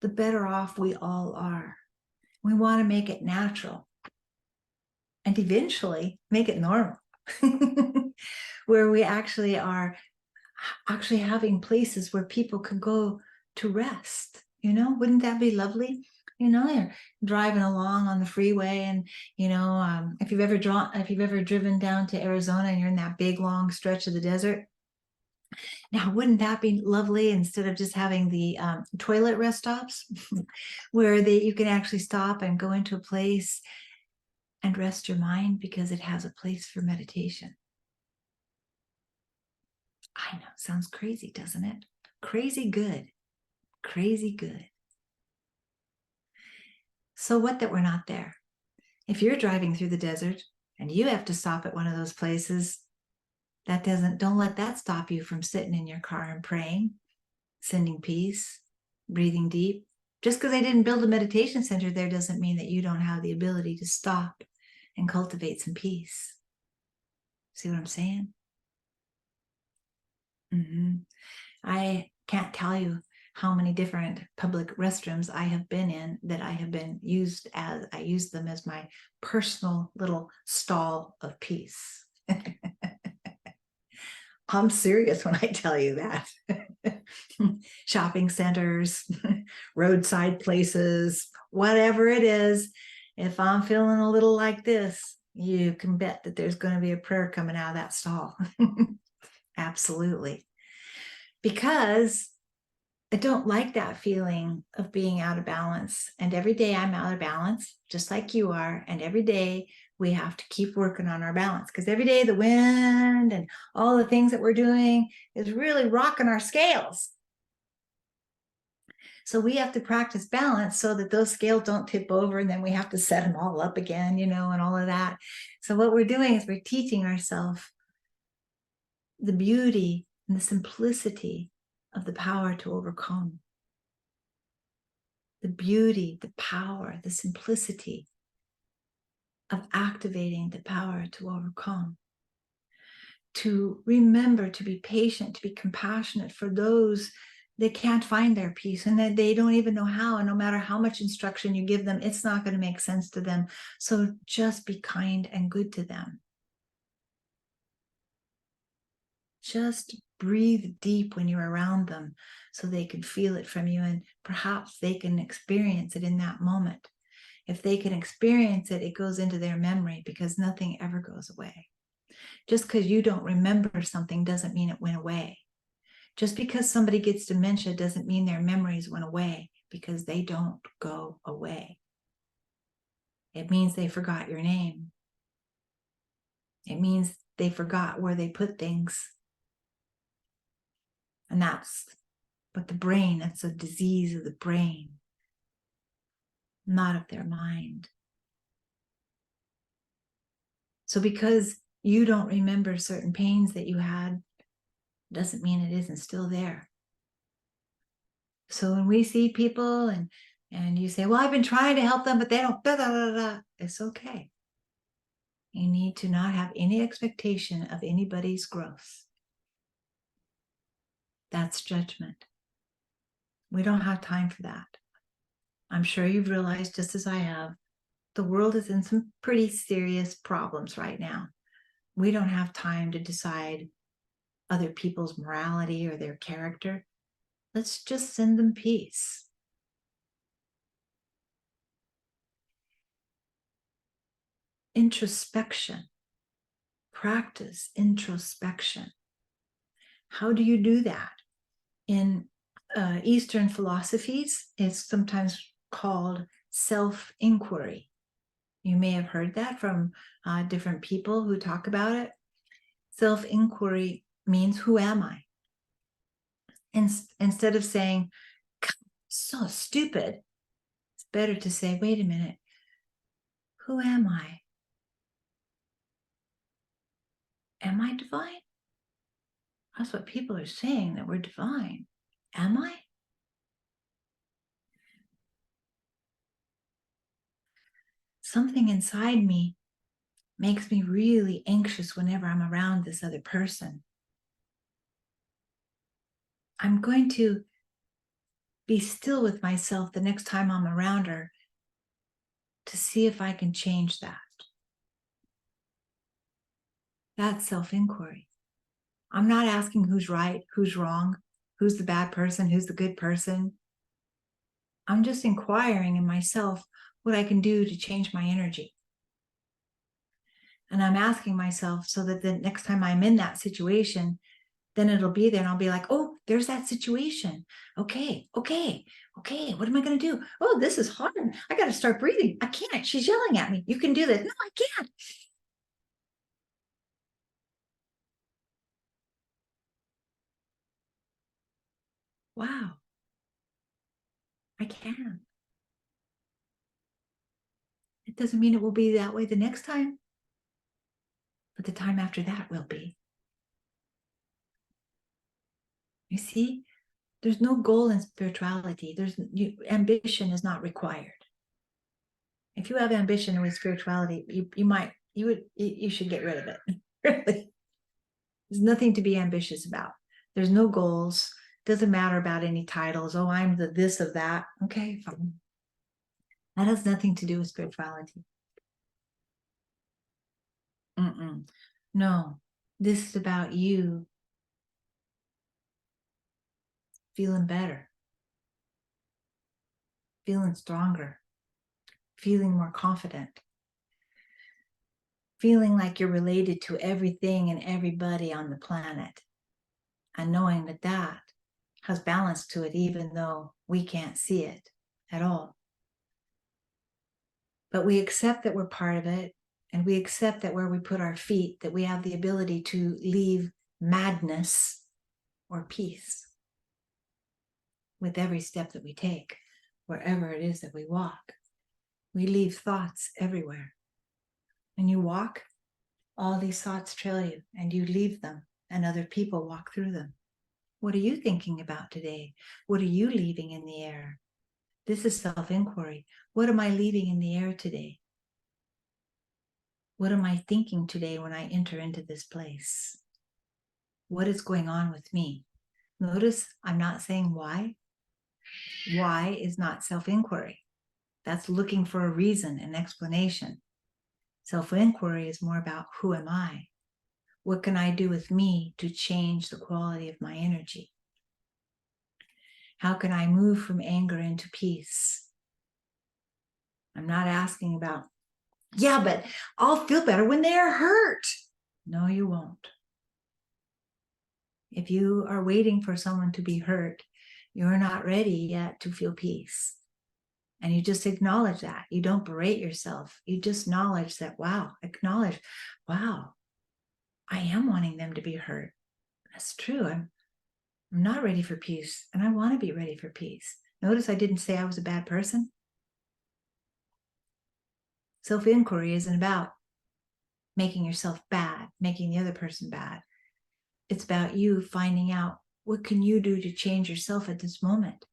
the better off we all are. We want to make it natural and eventually make it normal, where we actually are having places where people can go to rest. Wouldn't that be lovely? You're driving along on the freeway, and if you've ever driven down to Arizona and you're in that big long stretch of the desert. Now, wouldn't that be lovely, instead of just having the toilet rest stops where you can actually stop and go into a place and rest your mind, because it has a place for meditation. I know, sounds crazy, doesn't it? Crazy good. Crazy good. So what that we're not there? If you're driving through the desert and you have to stop at one of those places, don't let that stop you from sitting in your car and praying, sending peace, breathing deep. Just because they didn't build a meditation center there doesn't mean that you don't have the ability to stop and cultivate some peace. See what I'm saying? I can't tell you how many different public restrooms I have been in that I use them as my personal little stall of peace. I'm serious when I tell you that. Shopping centers, roadside places, whatever it is, if I'm feeling a little like this, you can bet that there's going to be a prayer coming out of that stall. Absolutely. Because I don't like that feeling of being out of balance. And every day I'm out of balance, just like you are. And every day we have to keep working on our balance, because every day the wind and all the things that we're doing is really rocking our scales. So we have to practice balance so that those scales don't tip over, and then we have to set them all up again, and all of that. So what we're doing is we're teaching ourselves the beauty and the simplicity of the power to overcome. The beauty, the power, the simplicity of activating the power to overcome. To remember to be patient, to be compassionate for those that can't find their peace and that they don't even know how. And no matter how much instruction you give them, it's not going to make sense to them. So just be kind and good to them. Just breathe deep when you're around them so they can feel it from you, and perhaps they can experience it in that moment. If they can experience it, it goes into their memory, because nothing ever goes away. Just because you don't remember something doesn't mean it went away. Just because somebody gets dementia doesn't mean their memories went away, because they don't go away. It means they forgot your name. It means they forgot where they put things. And that's what the brain, that's a disease of the brain, not of their mind. So because you don't remember certain pains that you had, doesn't mean it isn't still there. So when we see people and you say, well, I've been trying to help them, but they don't, da, da, da, da, it's okay. You need to not have any expectation of anybody's growth. That's judgment. We don't have time for that. I'm sure you've realized, just as I have, the world is in some pretty serious problems right now. We don't have time to decide other people's morality or their character. Let's just send them peace. Introspection. Practice introspection. How do you do that? In Eastern philosophies, it's sometimes called self-inquiry. You may have heard that from different people who talk about it. Self-inquiry means, who am I? Instead of saying, so stupid, it's better to say, wait a minute, who am I? Am I divine? That's what people are saying, that we're divine. Am I? Something inside me makes me really anxious whenever I'm around this other person. I'm going to be still with myself the next time I'm around her to see if I can change that. That's self-inquiry. I'm not asking who's right, who's wrong, who's the bad person, who's the good person. I'm just inquiring in myself what I can do to change my energy. And I'm asking myself so that the next time I'm in that situation, then it'll be there and I'll be like, oh, there's that situation. Okay, what am I going to do? Oh, this is hard. I got to start breathing. I can't. She's yelling at me. You can do this. No, I can't. Wow, I can. It doesn't mean it will be that way the next time, but the time after that will be. You see, there's no goal in spirituality. Ambition is not required. If you have ambition with spirituality, you should get rid of it. Really, there's nothing to be ambitious about. There's no goals. Doesn't matter about any titles. Oh, I'm the this of that. Okay, fine. That has nothing to do with spirituality. No, this is about you feeling better, feeling stronger, feeling more confident, feeling like you're related to everything and everybody on the planet, and knowing that that has balance to it, even though we can't see it at all. But we accept that we're part of it, and we accept that where we put our feet, that we have the ability to leave madness or peace with every step that we take, wherever it is that we walk. We leave thoughts everywhere. When you walk, all these thoughts trail you and you leave them and other people walk through them. What are you thinking about today? What are you leaving in the air? This is self-inquiry. What am I leaving in the air today? What am I thinking today when I enter into this place? What is going on with me? Notice I'm not saying why. Why is not self-inquiry. That's looking for a reason, an explanation. Self-inquiry is more about who am I? What can I do with me to change the quality of my energy? How can I move from anger into peace? I'm not asking about, yeah, but I'll feel better when they're hurt. No, you won't. If you are waiting for someone to be hurt, you're not ready yet to feel peace. And you just acknowledge that. You don't berate yourself. You just acknowledge that, acknowledge, wow, I am wanting them to be hurt. That's true. I'm not ready for peace, and I want to be ready for peace. Notice I didn't say I was a bad person. Self-inquiry isn't about making yourself bad, making the other person bad. It's about you finding out what can you do to change yourself at this moment.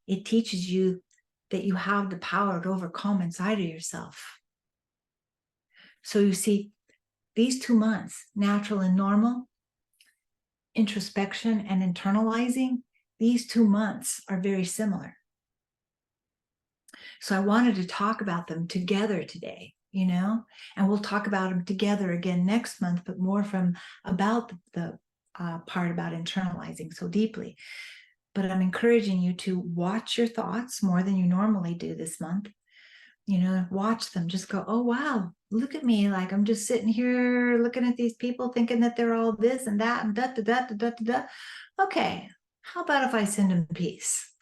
It teaches you that you have the power to overcome inside of yourself. So you see, these 2 months, natural and normal, introspection and internalizing, these 2 months are very similar. So I wanted to talk about them together today, and we'll talk about them together again next month, but more from about the part about internalizing so deeply. But I'm encouraging you to watch your thoughts more than you normally do this month. Watch them, just go, oh, wow, look at me. Like I'm just sitting here looking at these people thinking that they're all this and that and da, da, da, da, da, da. Okay, how about if I send them peace?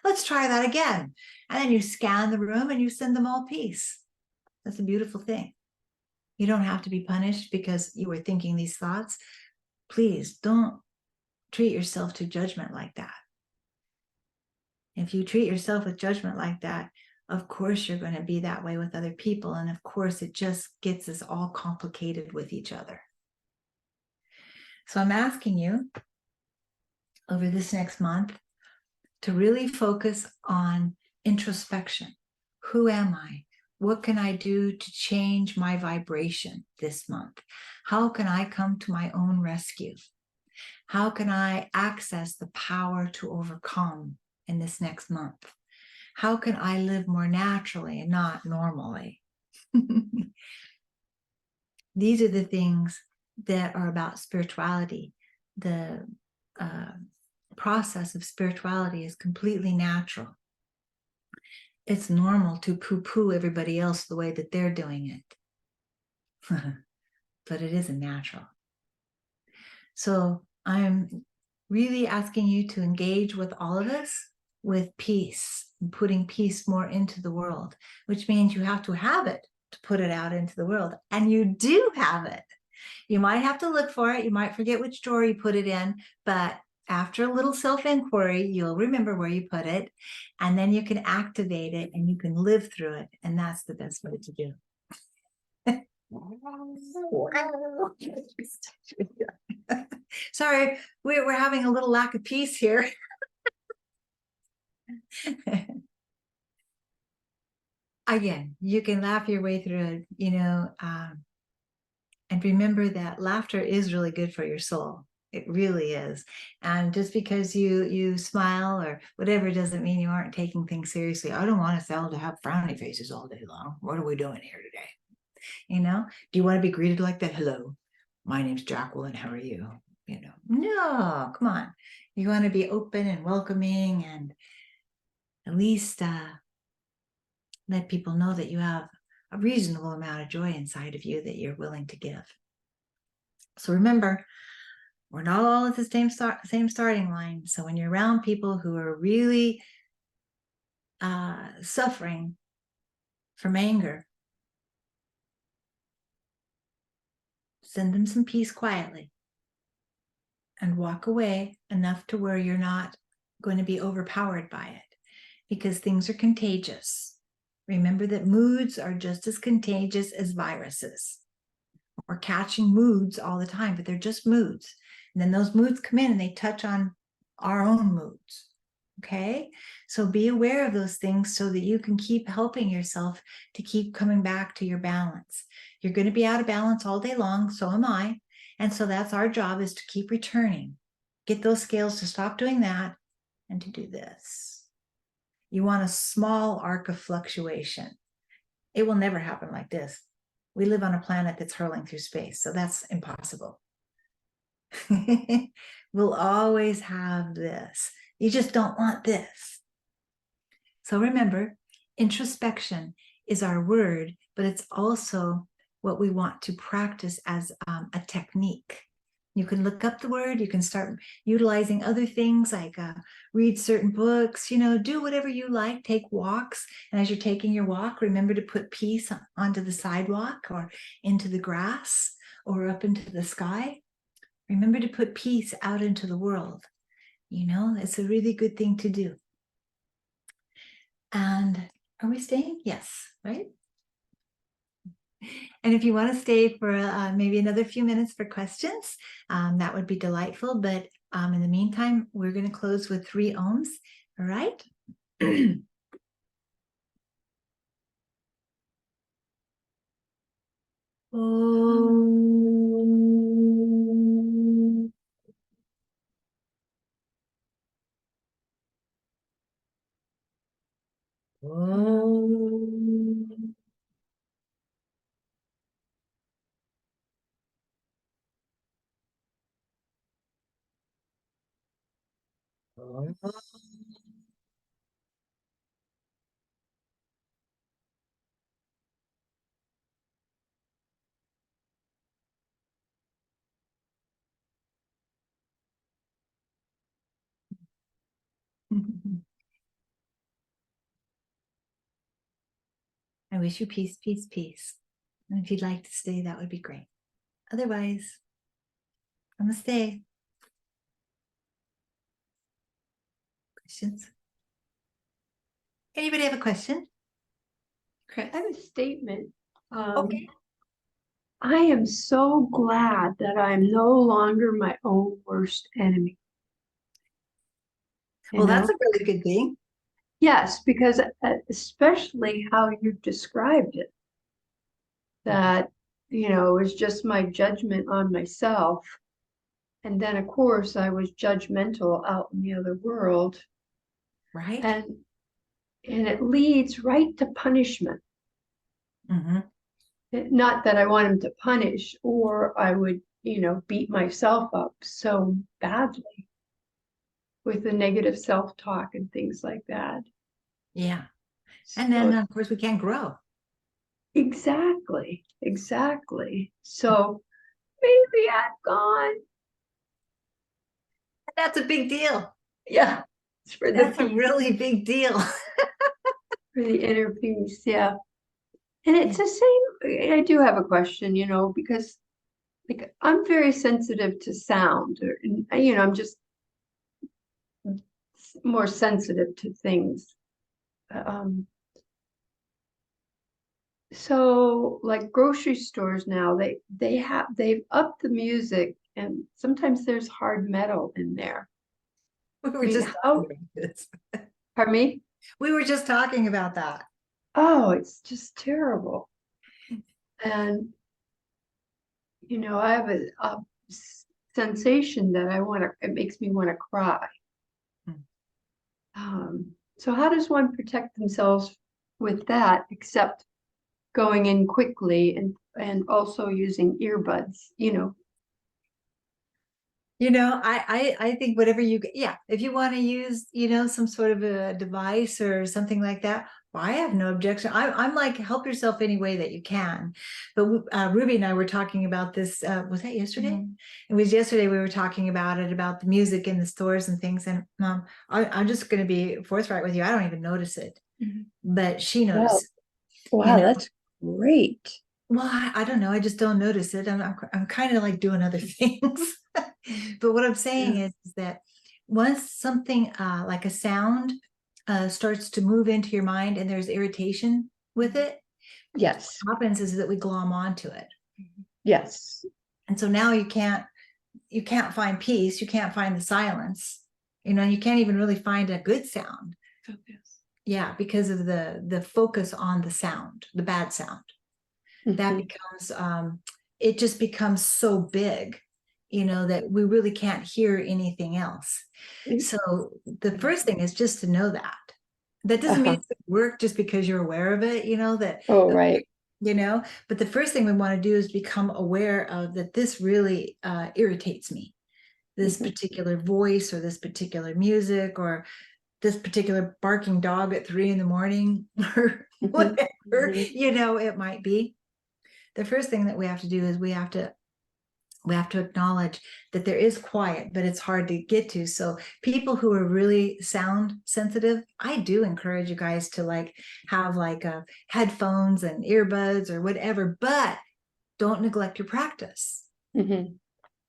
Let's try that again. And then you scan the room and you send them all peace. That's a beautiful thing. You don't have to be punished because you were thinking these thoughts. Please don't treat yourself to judgment like that. If you treat yourself with judgment like that, of course you're going to be that way with other people. And of course it just gets us all complicated with each other. So I'm asking you over this next month to really focus on introspection. Who am I? What can I do to change my vibration this month? How can I come to my own rescue? How can I access the power to overcome in this next month? How can I live more naturally and not normally? These are the things that are about spirituality. The process of spirituality is completely natural. It's normal to poo-poo everybody else the way that they're doing it. But it isn't natural. So I'm really asking you to engage with all of us with peace, and putting peace more into the world, which means you have to have it to put it out into the world. And you do have it. You might have to look for it. You might forget which drawer you put it in, but after a little self-inquiry, you'll remember where you put it, and then you can activate it and you can live through it. And that's the best way to do. Sorry, we're having a little lack of peace here. Again, you can laugh your way through it, and remember that laughter is really good for your soul. It really is. And just because you smile or whatever doesn't mean you aren't taking things seriously. I don't want us all to have frowny faces all day long. What are we doing here today? Do you want to be greeted like that? Hello, my name's Jacqueline. How are you? No, come on. You want to be open and welcoming and at least let people know that you have a reasonable amount of joy inside of you that you're willing to give. So remember, we're not all at the same starting line. So when you're around people who are really suffering from anger, send them some peace quietly and walk away enough to where you're not going to be overpowered by it, because things are contagious. Remember that moods are just as contagious as viruses. We're catching moods all the time, but they're just moods. And then those moods come in and they touch on our own moods. Okay. So be aware of those things so that you can keep helping yourself to keep coming back to your balance. You're going to be out of balance all day long. So am I. And so that's our job, is to keep returning. Get those scales to stop doing that and to do this. You want a small arc of fluctuation. It will never happen like this. We live on a planet that's hurling through space, so that's impossible. We'll always have this. You just don't want this. So remember, introspection is our word, but it's also what we want to practice as a technique. You can look up the word, you can start utilizing other things like read certain books, do whatever you like, take walks. And as you're taking your walk, remember to put peace onto the sidewalk or into the grass or up into the sky. Remember to put peace out into the world. It's a really good thing to do. And are we staying? Yes, right? And if you want to stay for maybe another few minutes for questions, that would be delightful. But in the meantime, we're going to close with 3 ohms. All right. Om. Om. Om. I wish you peace, peace, peace. And if you'd like to stay, that would be great. Otherwise, namaste. Questions? Anybody have a question? I have a statement. Okay. I am so glad that I'm no longer my own worst enemy. Well, that's a really good thing. Yes, because especially how you described it, that, it was just my judgment on myself. And then, of course, I was judgmental out in the other world. Right. And it leads right to punishment. Mm-hmm. Not that I want him to punish, or I would, beat myself up so badly with the negative self-talk and things like that. Yeah. And then, of course, we can't grow. Exactly. So maybe I've gone. That's a big deal. Yeah. That's a really big deal. For the inner peace. Yeah. And it's the same. I do have a question, because I'm very sensitive to sound, I'm just more sensitive to things. So like grocery stores now, they've upped the music, and sometimes there's hard metal in there. We were just talking about this. Pardon me? We were just talking about that. Oh, it's just terrible. And I have a sensation that it makes me want to cry. So how does one protect themselves with that, except going in quickly and also using earbuds, I think whatever if you want to use, some sort of a device or something like that, well, I have no objection. I'm like, help yourself any way that you can. But Ruby and I were talking about this, was that yesterday? Mm-hmm. It was yesterday. We were talking about the music in the stores and things. And I'm just going to be forthright with you. I don't even notice it, but she noticed. Wow, that's great. Well, I don't know. I just don't notice it. I'm kind of like doing other things. But what I'm saying is that once something like a sound starts to move into your mind and there's irritation with it, yes, what happens is that we glom onto it. Yes. And so now you can't, you can't find peace, you can't find the silence, you can't even really find a good sound. Focus. Yeah, because of the focus on the sound, the bad sound. That becomes it just becomes so big, that we really can't hear anything else. So the first thing is just to know that. That doesn't mean it's going to work just because you're aware of it, that Oh, right. but the first thing we want to do is become aware of that this really irritates me. This particular voice or this particular music or this particular barking dog at 3 a.m. or whatever, it might be. The first thing that we have to do is we have to acknowledge that there is quiet, but it's hard to get to. So people who are really sound sensitive, I do encourage you guys to have headphones and earbuds or whatever, but don't neglect your practice.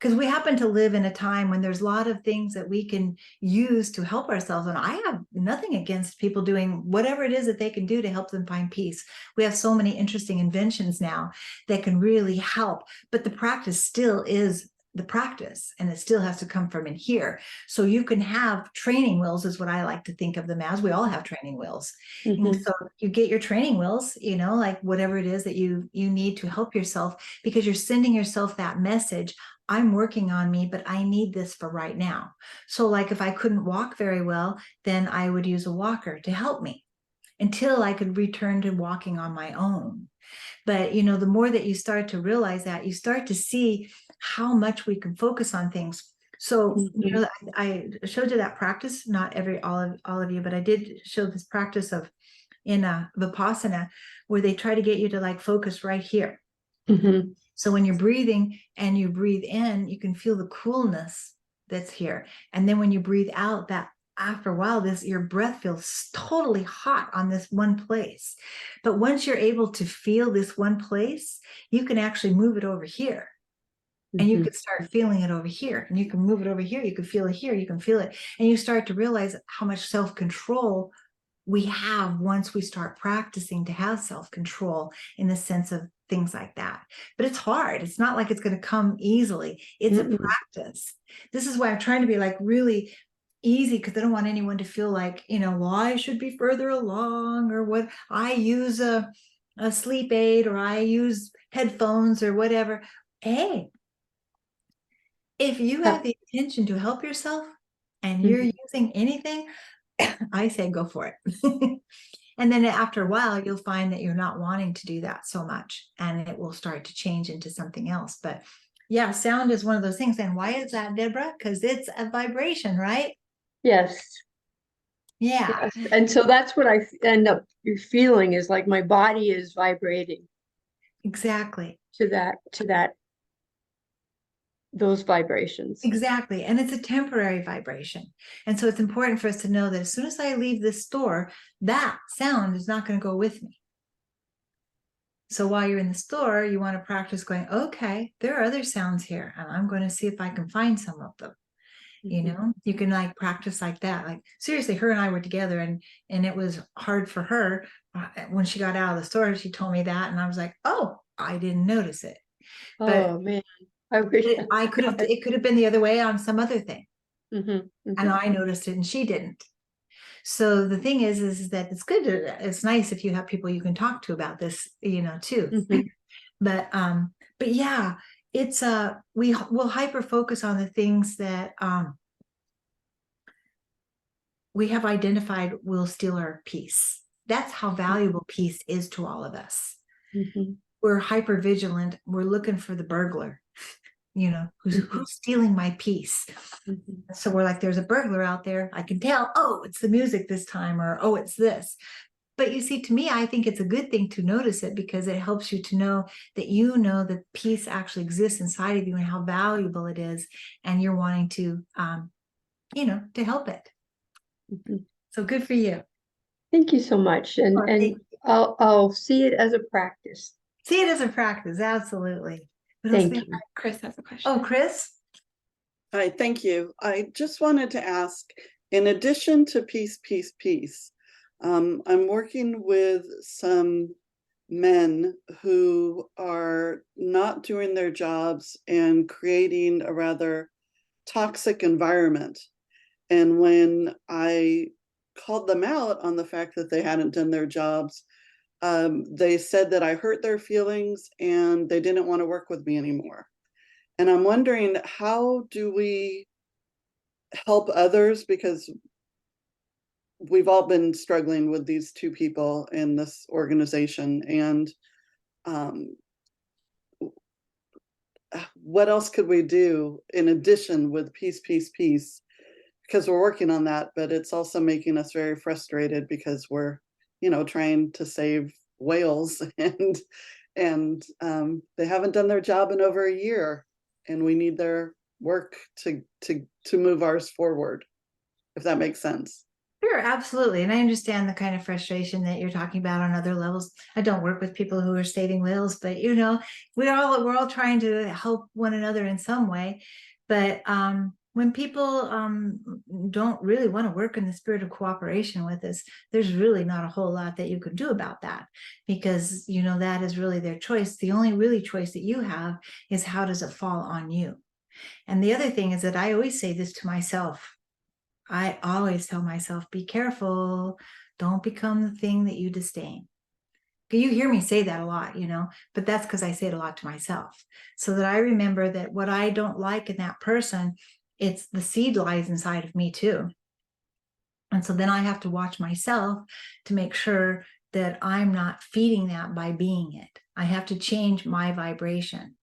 Because we happen to live in a time when there's a lot of things that we can use to help ourselves. And I have nothing against people doing whatever it is that they can do to help them find peace. We have so many interesting inventions now that can really help, but the practice still is the practice, and it still has to come from in here. So you can have training wheels, is what I like to think of them as. We all have training wheels. And so you get your training wheels, like whatever it is that you need to help yourself, because you're sending yourself that message. I'm working on me, but I need this for right now. So if I couldn't walk very well, then I would use a walker to help me until I could return to walking on my own. But, the more that you start to realize that, you start to see how much we can focus on things. So, I showed you that practice, not all of you, but I did show this practice in Vipassana, where they try to get you to focus right here. So when you're breathing and you breathe in, you can feel the coolness that's here. And then when you breathe out, that after a while, your breath feels totally hot on this one place. But once you're able to feel this one place, you can actually move it over here. And you can start feeling it over here, and you can move it over here. You can feel it here. You can feel it. And you start to realize how much self-control we have once we start practicing to have self-control in the sense of things like that. But it's hard. It's not like it's going to come easily. It's a practice. This is why I'm trying to be really easy, because I don't want anyone to feel well, I should be further along, or what, I use a sleep aid, or I use headphones or whatever. Hey, if you have the intention to help yourself and you're using anything, I say go for it. And then after a while, you'll find that you're not wanting to do that so much, and it will start to change into something else. But yeah, sound is one of those things. And why is that, Deborah? Because it's a vibration, right? Yes. Yeah. Yes. And so that's what I end up feeling, is like my body is vibrating Exactly. to those vibrations. Exactly. And it's a temporary vibration. And so it's important for us to know that as soon as I leave this store, that sound is not going to go with me. So while you're in the store, you want to practice going, okay, there are other sounds here, and I'm going to see if I can find some of them. You can practice like that. Seriously, her and I were together, and it was hard for her when she got out of the store. She told me that, and I was like, oh, I didn't notice it. Oh man, I wish it could have been the other way on some other thing. and I noticed it and she didn't. So the thing is that it's nice if you have people you can talk to about this, too. But yeah, it's we will hyper focus on the things that we have identified will steal our peace. That's how valuable peace is to all of us. We're hyper vigilant. We're looking for the burglar, who's stealing my peace. So we're like, there's a burglar out there. I can tell, oh, it's the music this time, or, oh, it's this. But you see, to me, I think it's a good thing to notice it, because it helps you to know that peace actually exists inside of you and how valuable it is. And you're wanting to, to help it. So good for you. Thank you so much. And I'll see it as a practice. See it as a practice. Absolutely. Thank you. Chris has a question. Oh, Chris? Hi, thank you. I just wanted to ask, in addition to peace, peace, peace, I'm working with some men who are not doing their jobs and creating a rather toxic environment. And when I called them out on the fact that they hadn't done their jobs, they said that I hurt their feelings and they didn't want to work with me anymore. And I'm wondering, how do we help others? Because we've all been struggling with these two people in this organization. And what else could we do in addition with peace, peace, peace? Because we're working on that, but it's also making us very frustrated because we're, trying to save whales and they haven't done their job in over a year, and we need their work to move ours forward, if that makes sense. Sure, absolutely. And I understand the kind of frustration that you're talking about on other levels. I don't work with people who are saving whales, but we're all trying to help one another in some way. But when people don't really want to work in the spirit of cooperation with us, there's really not a whole lot that you can do about that, because that is really their choice. The only really choice that you have is, how does it fall on you? And the other thing is that I always say this to myself. I always tell myself, be careful, don't become the thing that you disdain. You hear me say that a lot, but that's because I say it a lot to myself, so that I remember that what I don't like in that person, it's the seed lies inside of me too. And so then I have to watch myself to make sure that I'm not feeding that by being it. I have to change my vibration.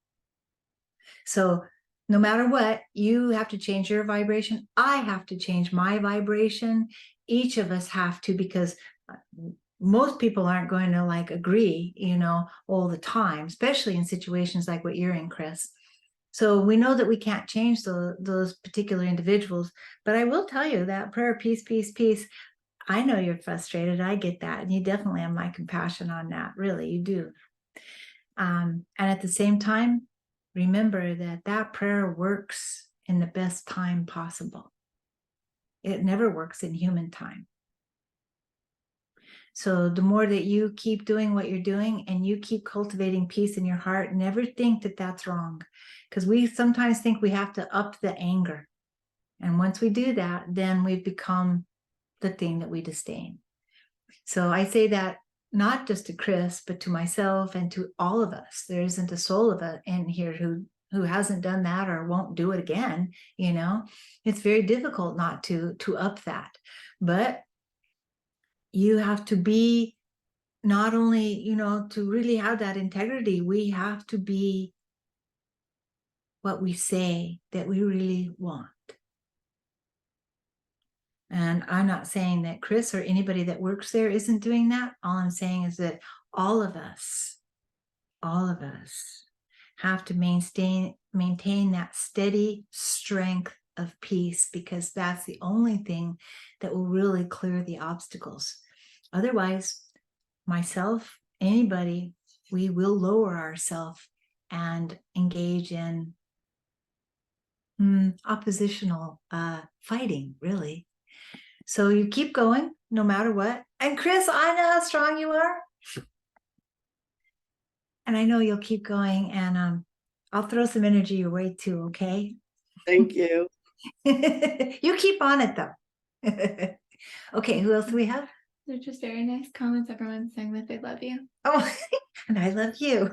So no matter what, you have to change your vibration. I have to change my vibration. Each of us have to, because most people aren't going to agree, all the time, especially in situations like what you're in, Chris. So we know that we can't change those particular individuals. But I will tell you that prayer, peace, peace, peace. I know you're frustrated. I get that. And you definitely have my compassion on that. Really, you do. And at the same time, remember that prayer works in the best time possible. It never works in human time. So the more that you keep doing what you're doing and you keep cultivating peace in your heart, never think that that's wrong. Because we sometimes think we have to up the anger. And once we do that, then we've become the thing that we disdain. So I say that not just to Chris, but to myself and to all of us. There isn't a soul of it in here who hasn't done that or won't do it again. It's very difficult not to up that. But you have to be, not only, to really have that integrity, we have to be what we say that we really want. And I'm not saying that Chris or anybody that works there isn't doing that. All I'm saying is that all of us have to maintain that steady strength of peace, because that's the only thing that will really clear the obstacles. Otherwise, myself, anybody, we will lower ourselves and engage in oppositional fighting, really. So you keep going no matter what. And Chris, I know how strong you are. And I know you'll keep going, and I'll throw some energy your way too, okay? Thank you. You keep on it though. Okay, who else do we have? They're just very nice comments. Everyone's saying that they love you. Oh, and I love you.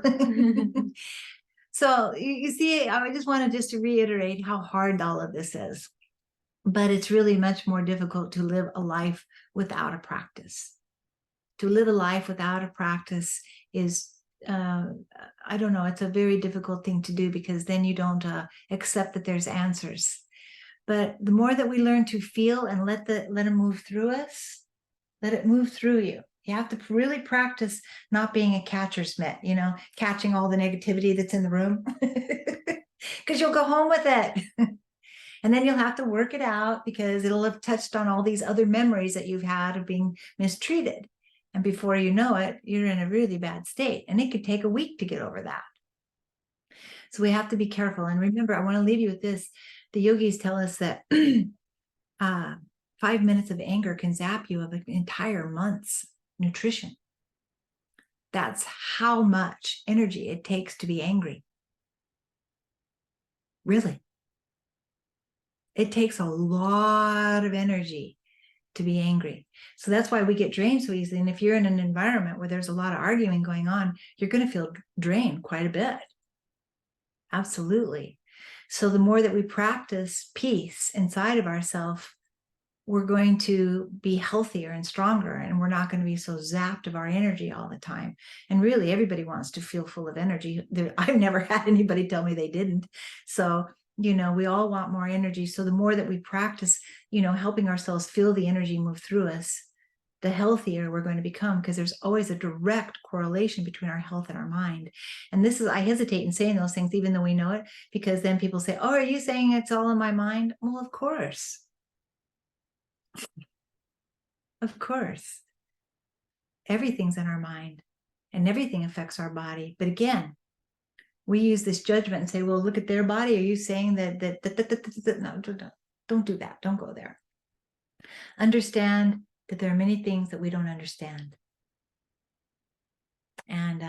So you see, I just wanted to reiterate how hard all of this is. But it's really much more difficult to live a life without a practice. To live a life without a practice is, I don't know, it's a very difficult thing to do, because then you don't accept that there's answers. But the more that we learn to feel and let it move through us, let it move through you. You have to really practice not being a catcher's mitt, catching all the negativity that's in the room, because you'll go home with it. And then you'll have to work it out, because it'll have touched on all these other memories that you've had of being mistreated. And before you know it, you're in a really bad state. And it could take a week to get over that. So we have to be careful. And remember, I want to leave you with this. The yogis tell us that 5 minutes of anger can zap you of an entire month's nutrition. That's how much energy it takes to be angry. Really. It takes a lot of energy to be angry. So that's why we get drained so easily. And if you're in an environment where there's a lot of arguing going on, you're going to feel drained quite a bit. Absolutely. So the more that we practice peace inside of ourselves, we're going to be healthier and stronger, and we're not going to be so zapped of our energy all the time. And really, everybody wants to feel full of energy. I've never had anybody tell me they didn't. So, you know, we all want more energy. So the more that we practice, you know, helping ourselves feel the energy move through us, the healthier we're going to become, because there's always a direct correlation between our health and our mind. And this is, I hesitate in saying those things, even though we know it, because then people say, oh, are you saying it's all in my mind? Well, of course. Of course. Everything's in our mind and everything affects our body. But again, we use this judgment and say, well, look at their body. Are you saying that no, don't do that. Don't go there. Understand that there are many things that we don't understand. And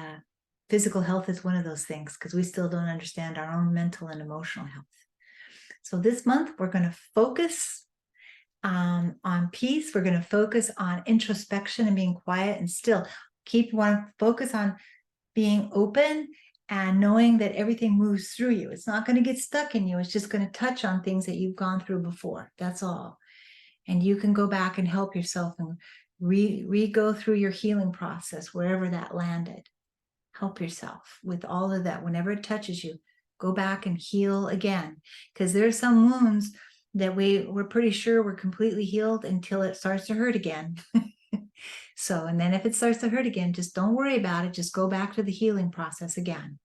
physical health is one of those things, because we still don't understand our own mental and emotional health. So this month, we're going to focus on peace. We're going to focus on introspection and being quiet and still. Want to focus on being open and knowing that everything moves through you. It's not going to get stuck in you. It's just going to touch on things that you've gone through before. That's all. And you can go back and help yourself and re-go through your healing process, wherever that landed. Help yourself with all of that. Whenever it touches you, go back and heal again. Because there's some wounds that we're pretty sure we're completely healed until it starts to hurt again. So, and then if it starts to hurt again, just don't worry about it. Just go back to the healing process again.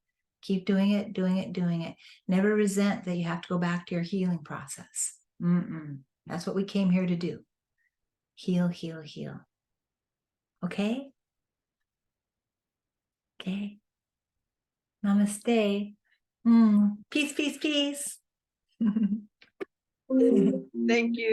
Keep doing it, doing it, doing it. Never resent that you have to go back to your healing process. That's what we came here to do. Heal, heal, heal. Okay? Okay. Namaste. Peace, peace, peace. Thank you.